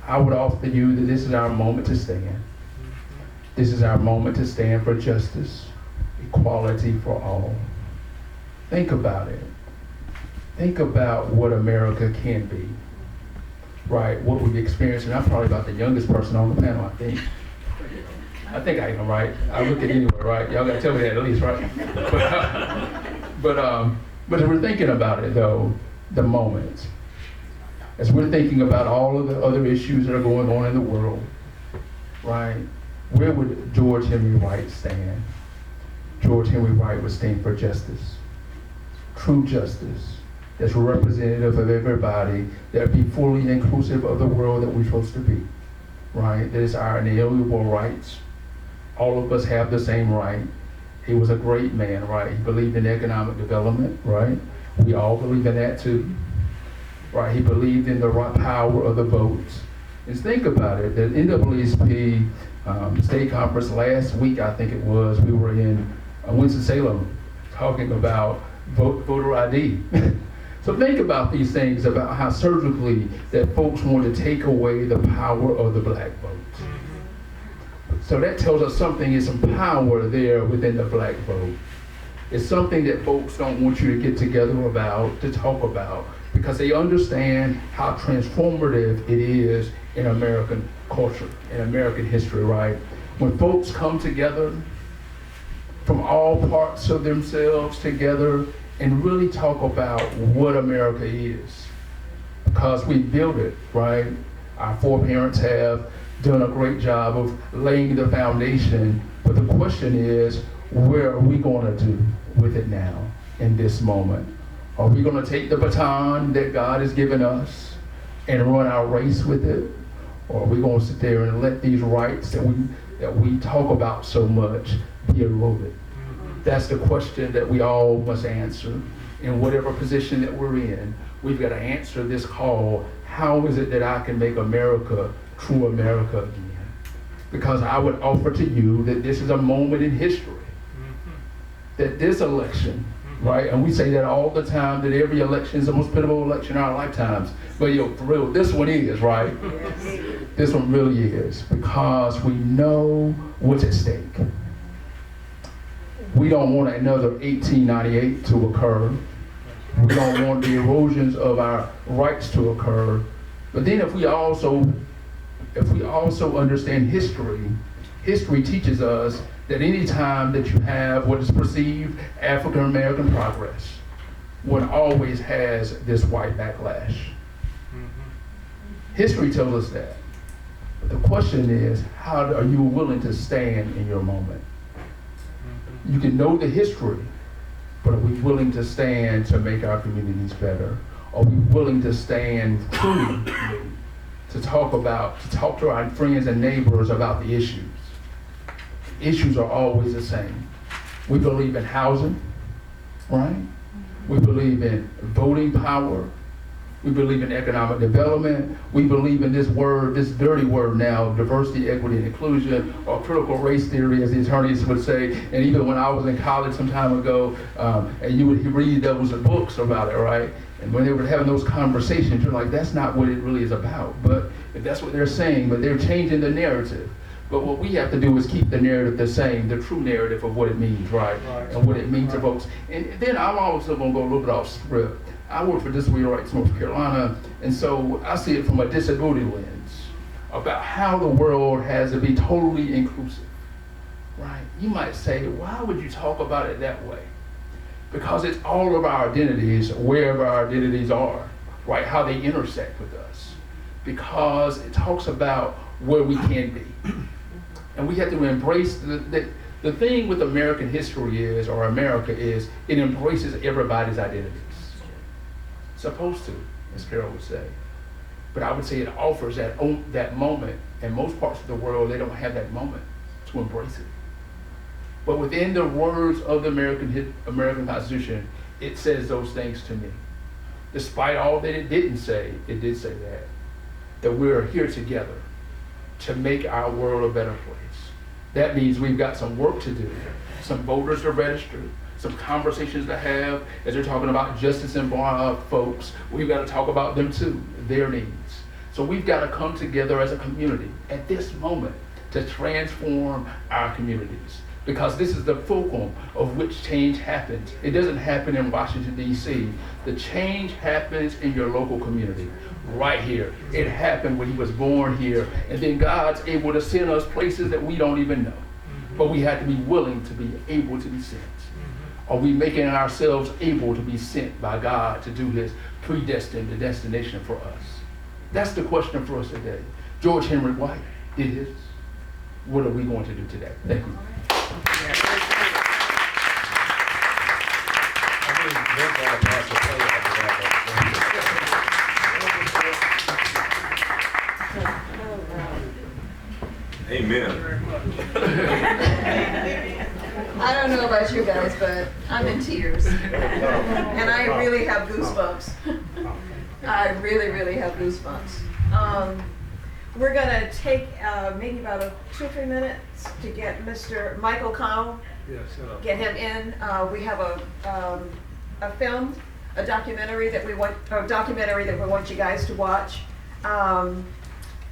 I would offer you that this is our moment to stand. This is our moment to stand for justice, equality for all. Think about it. Think about what America can be, right? What we've experienced, and I'm probably about the youngest person on the panel, I think. I think I am, right? I look at anyway, right? Y'all gotta tell me that at least, right? But if we're thinking about it though, the moment, as we're thinking about all of the other issues that are going on in the world, right? Where would George Henry Wright stand? George Henry Wright would stand for justice, true justice, that's representative of everybody, that be fully inclusive of the world that we're supposed to be, right? That is our inalienable rights. All of us have the same right. He was a great man, right? He believed in economic development, right? We all believe in that too, right? He believed in the power of the votes. And think about it, the NAACP state conference last week, I think it was, we were in Winston-Salem talking about voter ID. So think about these things, about how surgically that folks want to take away the power of the black vote. So that tells us something is some power there within the black vote. It's something that folks don't want you to get together about, to talk about, because they understand how transformative it is in American culture, in American history, right? When folks come together from all parts of themselves together and really talk about what America is, because we built it, right? Our foreparents have done a great job of laying the foundation, but the question is, where are we going to do with it now, in this moment? Are we going to take the baton that God has given us and run our race with it? Or are we going to sit there and let these rights that we talk about so much be eroded? That's the question that we all must answer in whatever position that we're in. We've got to answer this call, how is it that I can make America true America again? Because I would offer to you that this is a moment in history, that this election, right, and we say that all the time, that every election is the most pivotal election in our lifetimes, but for real, this one is, right? Yes. This one really is, because we know what's at stake. We don't want another 1898 to occur. We don't want the erosions of our rights to occur. But then if we also understand history, history teaches us that any time that you have what is perceived African American progress, one always has this white backlash. History tells us that. But the question is, how are you willing to stand in your moment? You can know the history, but are we willing to stand to make our communities better? Are we willing to stand truly to talk to our friends and neighbors about the issues? Issues are always the same. We believe in housing, right? We believe in voting power. We believe in economic development. We believe in this word, this dirty word now, diversity, equity, and inclusion, or critical race theory, as the attorneys would say. And even when I was in college some time ago, and you would read those books about it, right? And when they were having those conversations, you're like, that's not what it really is about. But if that's what they're saying, but they're changing the narrative. But what we have to do is keep the narrative the same, the true narrative of what it means, right? And what it means to folks. And then I'm also going to go a little bit off script. I work for Disability Rights North Carolina, and so I see it from a disability lens. about how the world has to be totally inclusive, right? You might say, why would you talk about it that way? Because it's all of our identities, wherever our identities are, right? How they intersect with us. Because it talks about where we can be. And we have to embrace the thing with American history is, or America is, it embraces everybody's identities. Supposed to, as Carol would say. But I would say it offers that moment. In most parts of the world, they don't have that moment to embrace it. But within the words of the American Constitution, it says those things to me. Despite all that it didn't say, it did say that we're here together to make our world a better place. That means we've got some work to do, some voters to register, some conversations to have. As they're talking about Justesen folks, we've got to talk about them too, their needs. So we've got to come together as a community at this moment to transform our communities. Because this is the fulcrum of which change happens. It doesn't happen in Washington, D.C. The change happens in your local community, right here. It happened when he was born here. And then God's able to send us places that we don't even know. But we have to be willing to be able to be sent. Are we making ourselves able to be sent by God to do his predestined destination for us? That's the question for us today. George Henry White did his. What are we going to do today? Thank you. Amen. I don't know about you guys, but I'm in tears. And I really have goosebumps. I really, really have goosebumps. We're gonna take maybe about 2 or 3 minutes to get Mr. Michael Cowell, get him in. We have a film, a documentary that we want you guys to watch.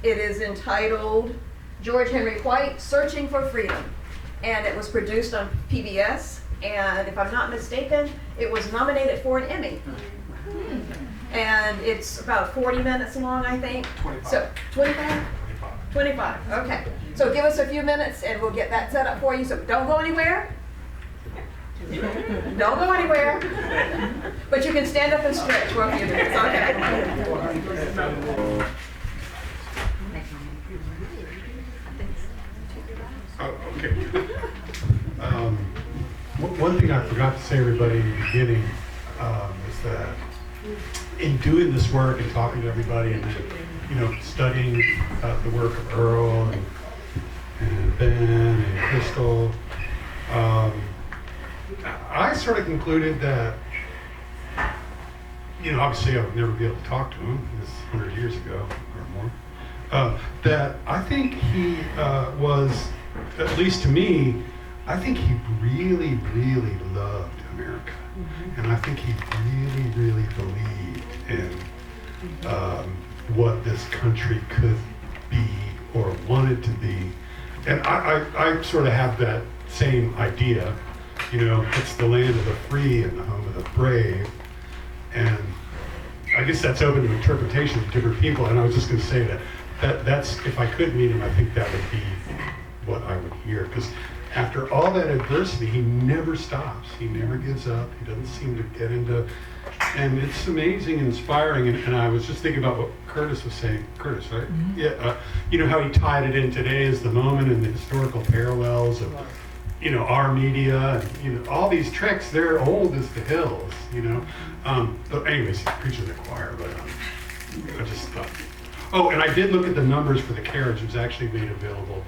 It is entitled George Henry White, Searching for Freedom. And it was produced on PBS, and if I'm not mistaken, it was nominated for an Emmy. And it's about 40 minutes long, I think. 25. So, 25? 25, okay. So give us a few minutes and we'll get that set up for you. So don't go anywhere. Don't go anywhere. But you can stand up and stretch for a few minutes, okay? Oh, okay. One thing I forgot to say, everybody, in the beginning, is that in doing this work and talking to everybody and studying the work of Earl and Ben and Crystal, I sort of concluded that, obviously I would never be able to talk to him, this 100 years ago or more, that I think he was, at least to me, I think he really, really loved America. And I think he really, really believed in what this country could be or wanted to be. And I sort of have that same idea. It's the land of the free and the home of the brave. And I guess that's open to interpretation of different people. And I was just going to say that's, if I could meet him, I think that would be what I would hear. Because after all that adversity, he never stops. He never gives up. He doesn't seem to get into, and it's amazing and inspiring. And I was just thinking about what Curtis was saying. Curtis, right? Mm-hmm. Yeah. How he tied it in today as the moment and the historical parallels of, our media, and, all these tricks, they're old as the hills, But anyways, he's preaching the choir, but I just thought. Oh, and I did look at the numbers for the carriage. It was actually made available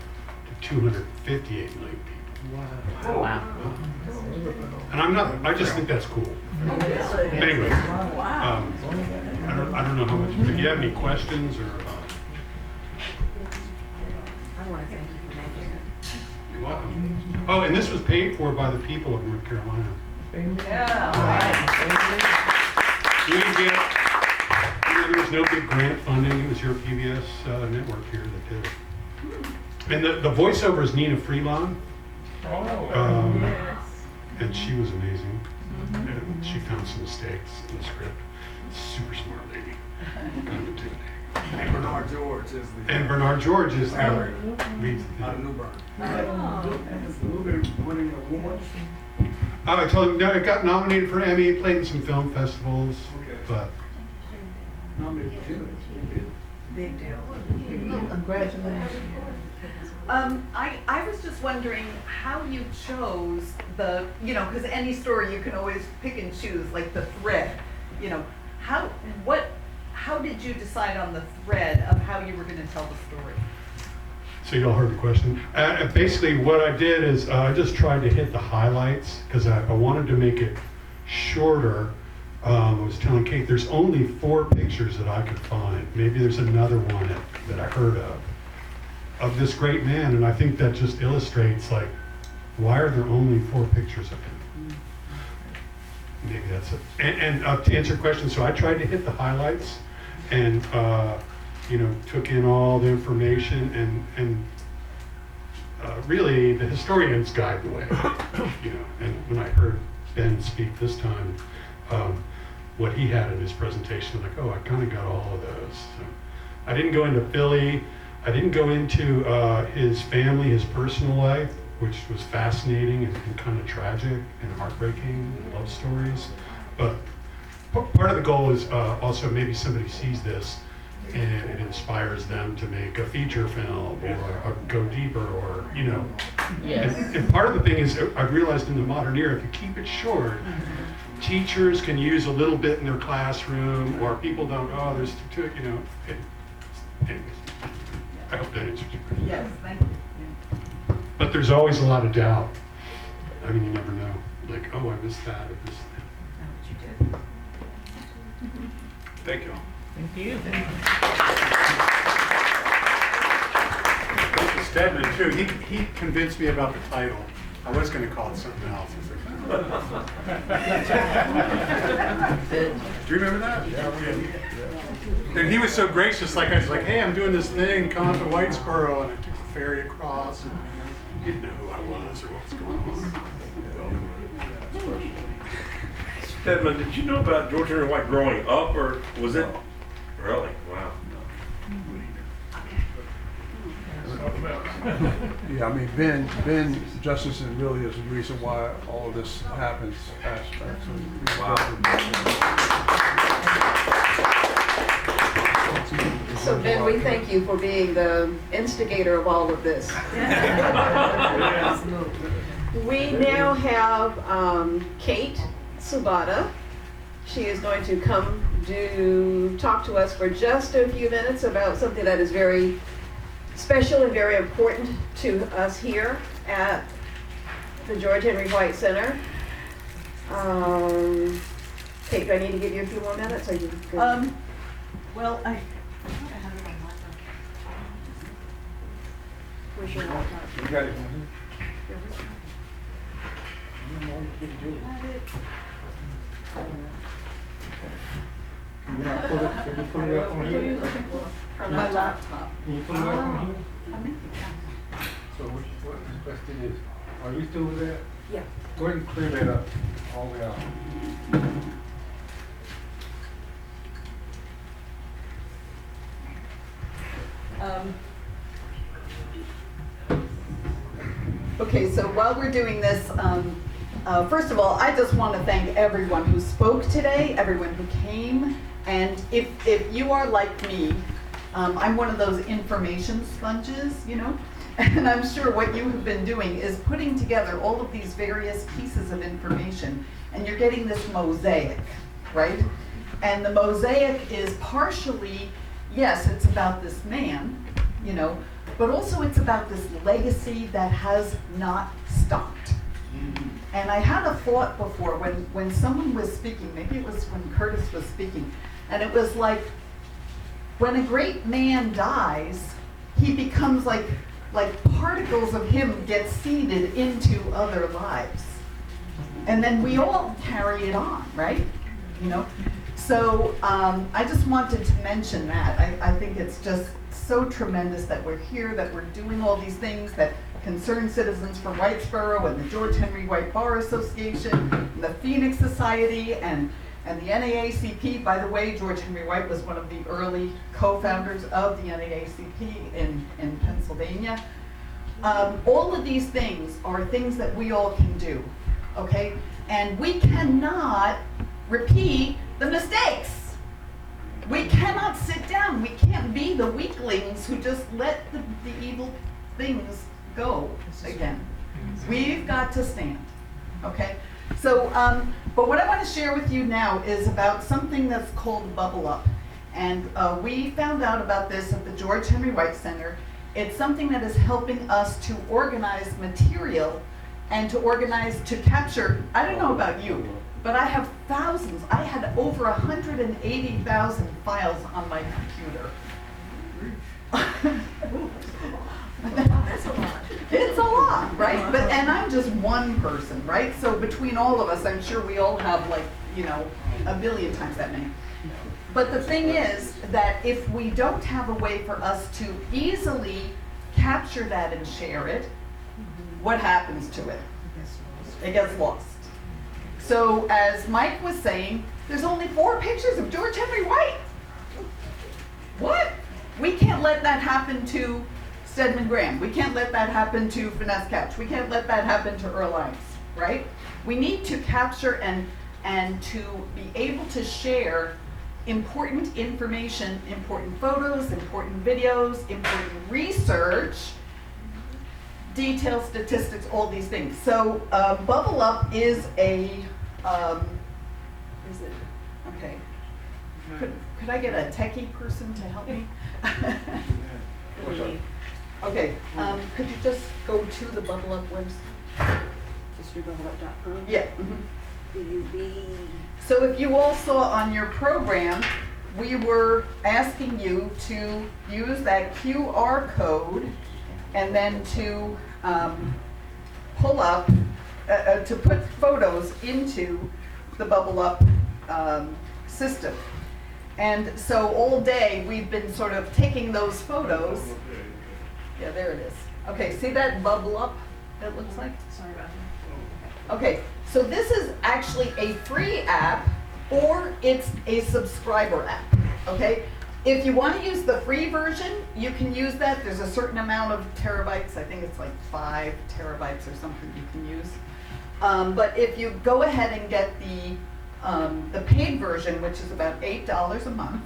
to 258 million people. Wow. Wow. And I just think that's cool. Anyway, I don't know how much, if you have any questions or. I want to thank you for making it. You're welcome. Oh, and this was paid for by the people of North Carolina. Yeah. We didn't get, there was no big grant funding. It was your PBS network here that did it. And the voiceover is Nina Freelon. And she was amazing. And she found some mistakes in the script. Super smart lady. Kind of intimidating. And Bernard George is the. And Bernard George is the leads Out of New Bern. Winning awards. I told him, no, it got nominated for Emmy, played in some film festivals, but Big deal. Congratulations. I was just wondering how you chose the, because any story you can always pick and choose, like the thread, how did you decide on the thread of how you were going to tell the story? so y'all heard the question. Basically, what I did is I just tried to hit the highlights because I wanted to make it shorter. I was telling Kate, there's only 4 pictures that I could find. Maybe there's another one that I heard of this great man, and I think that just illustrates, like, why are there only 4 pictures of him? Maybe that's it. And to answer your question, so I tried to hit the highlights and, took in all the information and really the historian's guide the way, and when I heard Ben speak this time, what he had in his presentation, like, oh, I kind of got all of those. So I didn't go into Philly. I didn't go into his family, his personal life, which was fascinating and kind of tragic and heartbreaking, love stories. But part of the goal is also maybe somebody sees this and it inspires them to make a feature film or go deeper or, Yes. And part of the thing is I've realized in the modern era, if you keep it short, teachers can use a little bit in their classroom, or people don't, there's too, anyways. I hope that answers your question. Yes, thank you. But there's always a lot of doubt. I mean, you never know. Like, oh, I missed that or this. Thank you all. Thank you. Stedman, too. He convinced me about the title. I was going to call it something else. Do you remember that? Yeah. And he was so gracious. Like, I was like, hey, I'm doing this thing, come up to Whitesboro, and I took the ferry across. And he didn't know who I was or what was going on. Stedman, did you know about George Henry White growing up, or was it? Really? Wow. Yeah, I mean, Ben Justesen really is the reason why all of this happens. So Ben, we thank you for being the instigator of all of this. We now have Kate Tsubata. She is going to come talk to us for just a few minutes about something that is very special and very important to us here at the George Henry White Center. Kate, do I need to give you a few more minutes? Or you good? Well, Where's your laptop? You got it. Can you pull it up on here? my laptop. Can you pull it up on here? So what the question is, are you still with that? Yeah. Go ahead and clear that up all the way out. Okay, so while we're doing this, first of all, I just want to thank everyone who spoke today, everyone who came, and if you are like me, I'm one of those information sponges, and I'm sure what you have been doing is putting together all of these various pieces of information, and you're getting this mosaic, right? And the mosaic is partially, yes, it's about this man, but also it's about this legacy that has not stopped. And I had a thought before when someone was speaking, maybe it was when Curtis was speaking, and it was like, when a great man dies, he becomes like particles of him get seeded into other lives. And then we all carry it on, right? So I just wanted to mention that. I think it's just so tremendous that we're here, that we're doing all these things that concern citizens for Whitesboro and the George Henry White Bar Association, and the Phoenix Society, and And the NAACP, by the way, George Henry White was one of the early co-founders of the NAACP in Pennsylvania. All of these things are things that we all can do, okay? And we cannot repeat the mistakes. We cannot sit down. We can't be the weaklings who just let the evil things go again. We've got to stand, okay? So, but what I want to share with you now is about something that's called Bubble Up. And we found out about this at the George Henry White Center. It's something that is helping us to organize material and to capture, I don't know about you, but I have thousands. I had over 180,000 files on my computer. That's a lot. It's a lot, right? And I'm just one person, right? So between all of us, I'm sure we all have like, a billion times that many. But the thing is that if we don't have a way for us to easily capture that and share it, what happens to it? It gets lost. So as Mike was saying, there's only 4 pictures of George Henry White. What? We can't let that happen to Stedman Graham. We can't let that happen to Finesse Couch. We can't let that happen to Earl Ijames, right? We need to capture and to be able to share important information, important photos, important videos, important research, detailed statistics, all these things. So Bubble Up is okay. Could I get a techie person to help me? Okay, could you just go to the Bubble Up website? HistoryBubbleUp.com? Yeah. So if you all saw on your program, we were asking you to use that QR code and then to pull up, to put photos into the Bubble Up system. And so all day we've been sort of taking those photos. Yeah, there it is. Okay, see that Bubble Up, it looks like? Sorry about that. Okay, so this is actually a free app or it's a subscriber app, okay? If you want to use the free version, you can use that. There's a certain amount of terabytes. I think it's like 5 terabytes or something you can use. But if you go ahead and get the paid version, which is about $8 a month,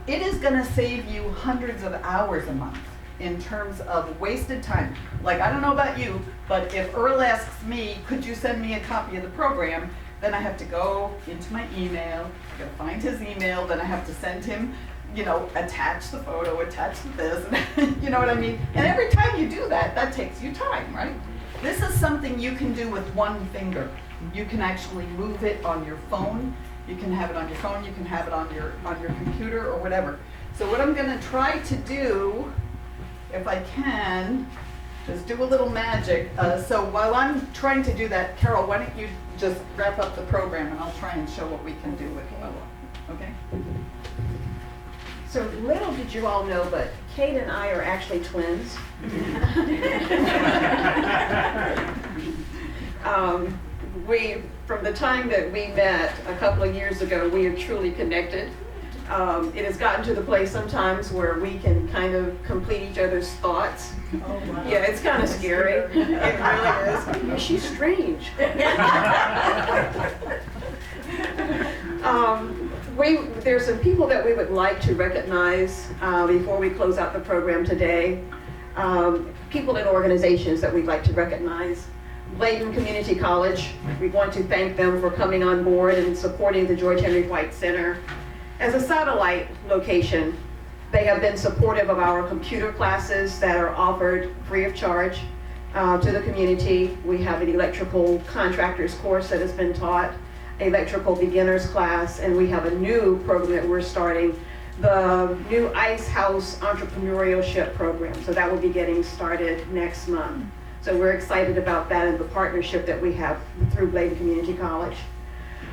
it is going to save you hundreds of hours a month in terms of wasted time. Like, I don't know about you, but if Earl asks me, could you send me a copy of the program, then I have to go into my email, I gotta find his email, then I have to send him, attach the photo, attach this, you know what I mean? And every time you do that, that takes you time, right? This is something you can do with one finger. You can actually move it on your phone. You can have it on your phone, you can have it on your computer or whatever. So what I'm gonna try to do, if I can, just do a little magic. So while I'm trying to do that, Carol, why don't you just wrap up the program and I'll try and show what we can do with it. Okay? So little did you all know, but Kate and I are actually twins. From the time that we met a couple of years ago, we have truly connected. It has gotten to the place sometimes where we can kind of complete each other's thoughts. Oh, wow. Yeah, it's kind of scary. It really is. Yeah, she's strange. There's some people that we would like to recognize before we close out the program today. People in organizations that we'd like to recognize. Bladen Community College, we want to thank them for coming on board and supporting the George Henry White Center. As a satellite location, they have been supportive of our computer classes that are offered free of charge to the community. We have an electrical contractors course that has been taught, electrical beginners class, and we have a new program that we're starting, the new Ice House Entrepreneurship Program. So that will be getting started next month. So we're excited about that and the partnership that we have through Bladen Community College.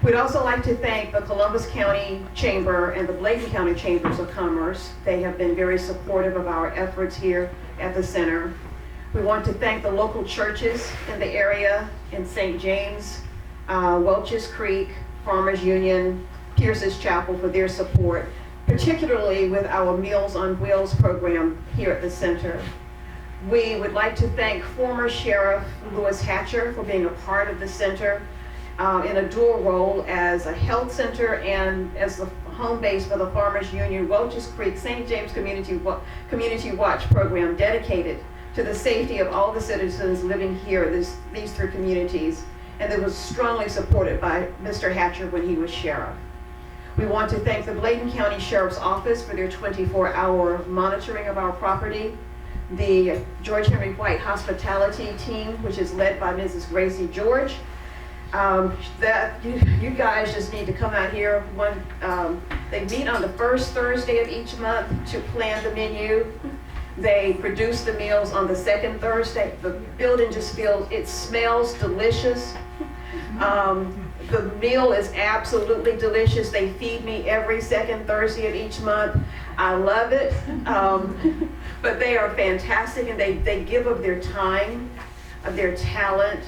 We'd also like to thank the Columbus County Chamber and the Bladen County Chambers of Commerce. They have been very supportive of our efforts here at the center. We want to thank the local churches in the area in St. James, Welch's Creek, Farmers Union, Pierce's Chapel for their support, particularly with our Meals on Wheels program here at the center. We would like to thank former Sheriff Louis Hatcher for being a part of the center in a dual role as a health center and as the home base for the Farmers Union Welch's Creek St. James Community Watch program dedicated to the safety of all the citizens living here, these three communities, and that was strongly supported by Mr. Hatcher when he was sheriff. We want to thank the Bladen County Sheriff's Office for their 24-hour monitoring of our property, the George Henry White Hospitality Team, which is led by Mrs. Gracie George. That you guys just need to come out here. They meet on the first Thursday of each month to plan the menu. They produce the meals on the second Thursday. The building just feels, it smells delicious. The meal is absolutely delicious. They feed me every second Thursday of each month. I love it. But they are fantastic, and they give of their time, of their talent,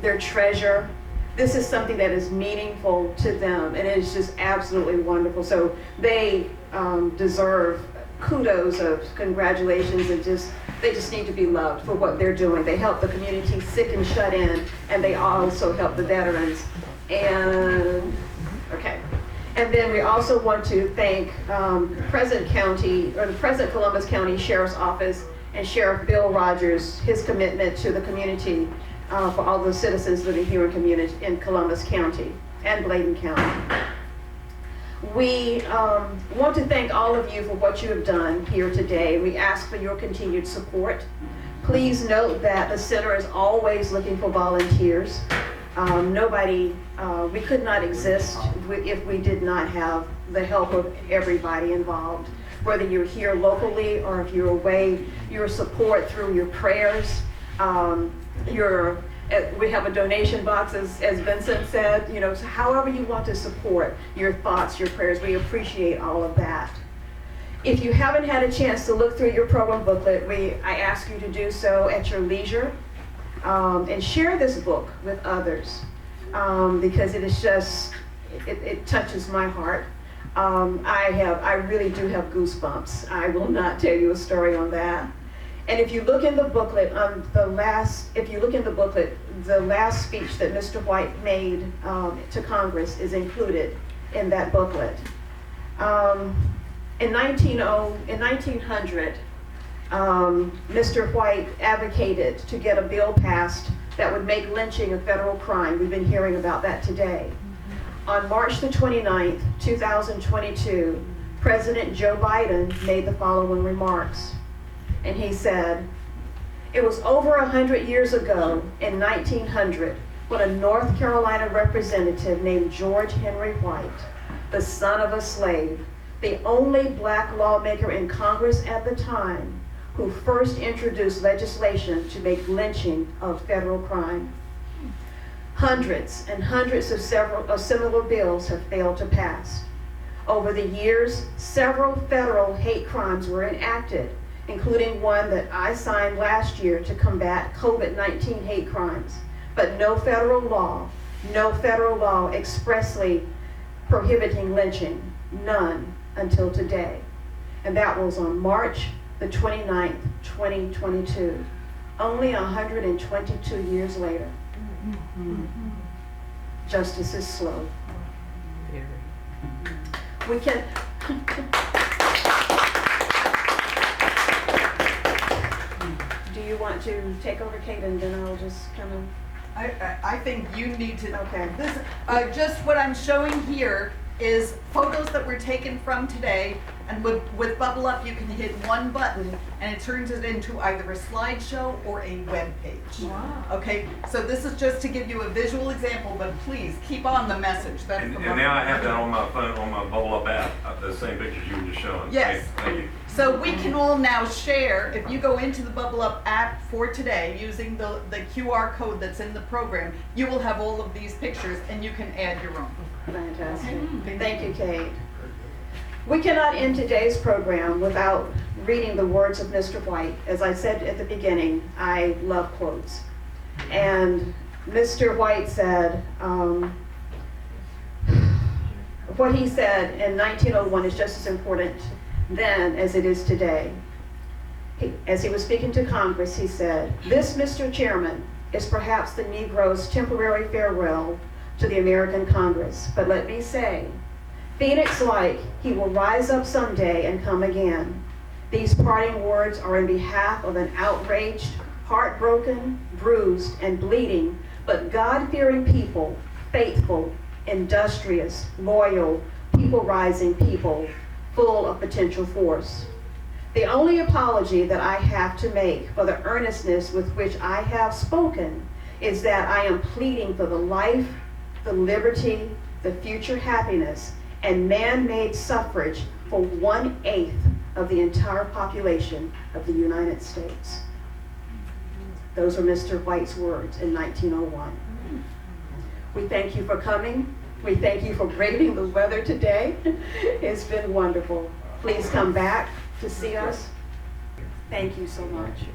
their treasure. This is something that is meaningful to them, and it is just absolutely wonderful. So they deserve kudos of congratulations, and they just need to be loved for what they're doing. They help the community sick and shut in, and they also help the veterans. And then we also want to thank the present Columbus County Sheriff's Office and Sheriff Bill Rogers, his commitment to the community for all the citizens living here in Columbus County and Bladen County. We want to thank all of you for what you have done here today. We ask for your continued support. Please note that the center is always looking for volunteers. We could not exist if we did not have the help of everybody involved. Whether you're here locally or if you're away, your support through your prayers, we have a donation box, as Vincent said, so however you want to support, your thoughts, your prayers, we appreciate all of that. If you haven't had a chance to look through your program booklet, I ask you to do so at your leisure, and share this book with others, because it is just, it touches my heart. I really do have goosebumps. I will not tell you a story on that. And if you look in the booklet, the last speech that Mr. White made to Congress is included in that booklet. In 1900, Mr. White advocated to get a bill passed that would make lynching a federal crime. We've been hearing about that today. On March the 29th, 2022, President Joe Biden made the following remarks. And he said, "It was over 100 years ago in 1900 when a North Carolina representative named George Henry White, the son of a slave, the only black lawmaker in Congress at the time, who first introduced legislation to make lynching a federal crime. Hundreds and hundreds of similar bills have failed to pass. Over the years, several federal hate crimes were enacted, including one that I signed last year to combat COVID-19 hate crimes, but no federal law expressly prohibiting lynching, none until today." And that was on March the 29th, 2022, only 122 years later. Justice is slow. We can. Do you want to take over, Kate, and then I'll just kind of... I think you need to. Okay. Just what I'm showing here is photos that were taken from today, and with Bubble Up you can hit one button and it turns it into either a slideshow or a web page. Wow. Okay, so this is just to give you a visual example, but please keep on the message. And now I have that on my phone, on my Bubble Up app, the same pictures you were just showing. Yes. Thank you. So we can all now share, if you go into the Bubble Up app for today using the QR code that's in the program, you will have all of these pictures and you can add your own. Fantastic. Thank you, Kate. We cannot end today's program without reading the words of Mr. White. As I said at the beginning, I love quotes. And Mr. White said, what he said in 1901 is just as important then as it is today. As he was speaking to Congress, he said, "This, Mr. Chairman, is perhaps the Negro's temporary farewell to the American Congress. But let me say, Phoenix-like, he will rise up someday and come again. These parting words are in behalf of an outraged, heartbroken, bruised, and bleeding, but God-fearing people, faithful, industrious, loyal, people-rising people, full of potential force. The only apology that I have to make for the earnestness with which I have spoken is that I am pleading for the life, the liberty, the future happiness, and man-made suffrage for 1/8 of the entire population of the United States." Those were Mr. White's words in 1901. We thank you for coming. We thank you for braving the weather today. It's been wonderful. Please come back to see us. Thank you so much.